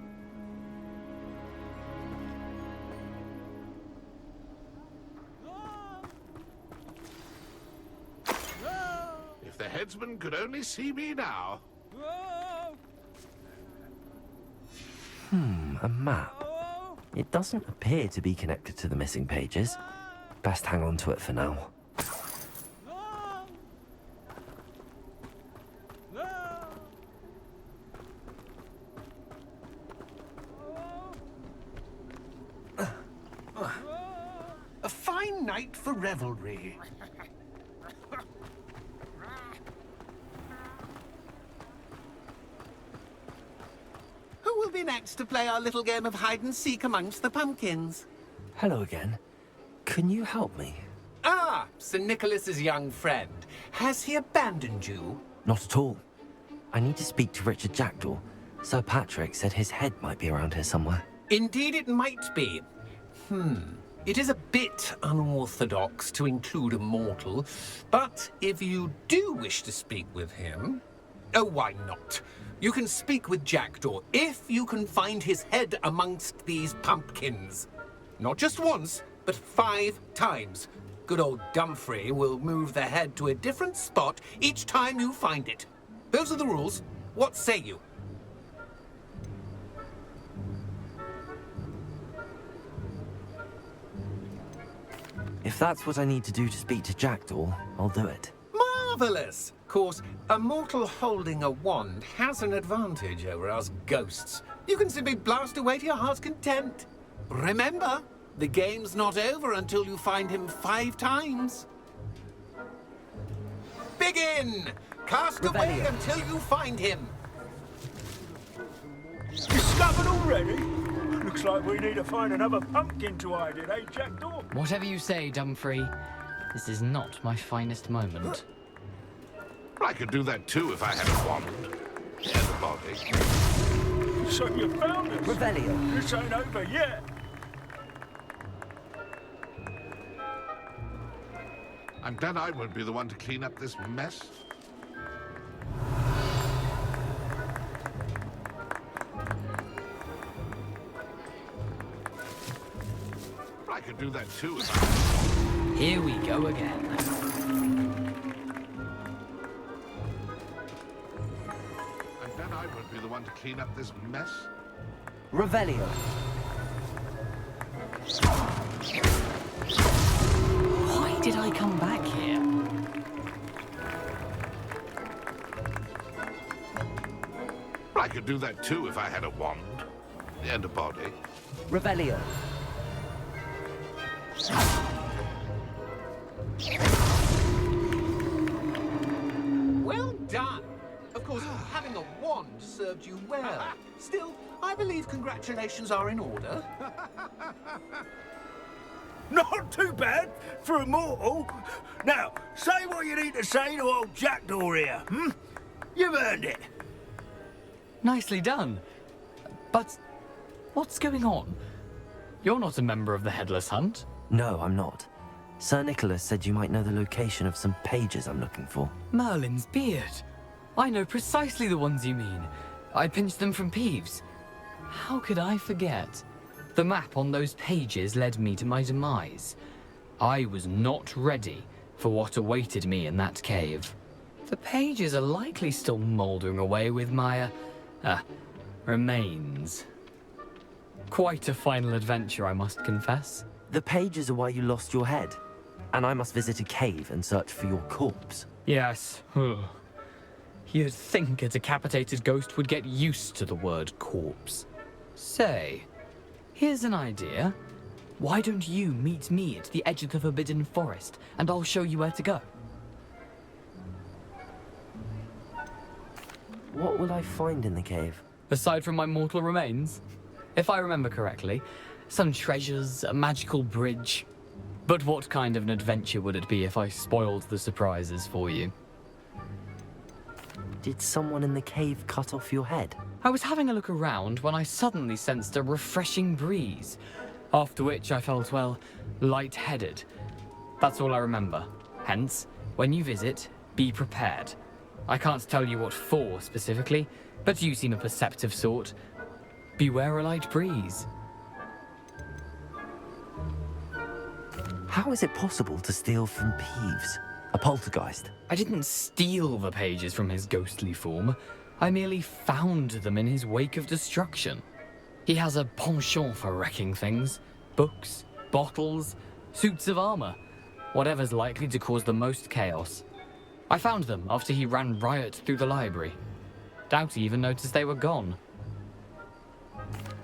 If the headsman could only see me now. A map. It doesn't appear to be connected to the missing pages. Best hang on to it for now. night for revelry. Who will be next to play our little game of hide-and-seek amongst the pumpkins? Hello again. Can you help me? Ah, Sir Nicholas's young friend. Has he abandoned you? Not at all. I need to speak to Richard Jackdaw. Sir Patrick said his head might be around here somewhere. Indeed it might be. It is a bit unorthodox to include a mortal, but if you do wish to speak with him... Oh, why not? You can speak with Jackdaw if you can find his head amongst these pumpkins. Not just once, but 5 times. Good old Dumfrey will move the head to a different spot each time you find it. Those are the rules. What say you? If that's what I need to do to speak to Jackdaw, I'll do it. Marvellous! Of course, a mortal holding a wand has an advantage over us ghosts. You can simply blast away to your heart's content. Remember, the game's not over until you find him 5 times. Begin! Cast away until you find him. Discovered already? Looks like we need to find another pumpkin to hide in, eh, Jackdaw? Whatever you say, Dumfrey. This is not my finest moment. I could do that too if I had a wand and a body. So you found us? Revelio. This ain't over yet. I'm glad I won't be the one to clean up this mess. I could do that too if I... Here we go again. I'm glad I won't be the one to clean up this mess. Revelio. Why did I come back here? I could do that too if I had a wand and a body. Revelio. Well done! Of course, having a wand served you well. Still, I believe congratulations are in order. Not too bad for a mortal. Now, say what you need to say to old Jackdaw here, You've earned it. Nicely done. But what's going on? You're not a member of the Headless Hunt. No, I'm not. Sir Nicholas said you might know the location of some pages I'm looking for. Merlin's beard. I know precisely the ones you mean. I pinched them from Peeves. How could I forget? The map on those pages led me to my demise. I was not ready for what awaited me in that cave. The pages are likely still mouldering away with my, remains. Quite a final adventure, I must confess. The pages are why you lost your head, and I must visit a cave and search for your corpse. Yes. You'd think a decapitated ghost would get used to the word corpse. Say, here's an idea. Why don't you meet me at the edge of the Forbidden Forest, and I'll show you where to go? What will I find in the cave? Aside from my mortal remains? If I remember correctly, some treasures, a magical bridge. But what kind of an adventure would it be if I spoiled the surprises for you? Did someone in the cave cut off your head? I was having a look around when I suddenly sensed a refreshing breeze, after which I felt, well, lightheaded. That's all I remember. Hence, when you visit, be prepared. I can't tell you what for specifically, but you seem a perceptive sort. Beware a light breeze. How is it possible to steal from Peeves? A poltergeist? I didn't steal the pages from his ghostly form. I merely found them in his wake of destruction. He has a penchant for wrecking things. Books, bottles, suits of armor. Whatever's likely to cause the most chaos. I found them after he ran riot through the library. Doubt he even noticed they were gone.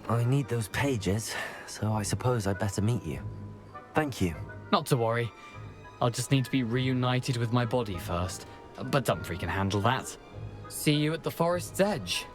I need those pages, so I suppose I'd better meet you. Thank you. Not to worry. I'll just need to be reunited with my body first. But Dumfries can handle that. See you at the forest's edge.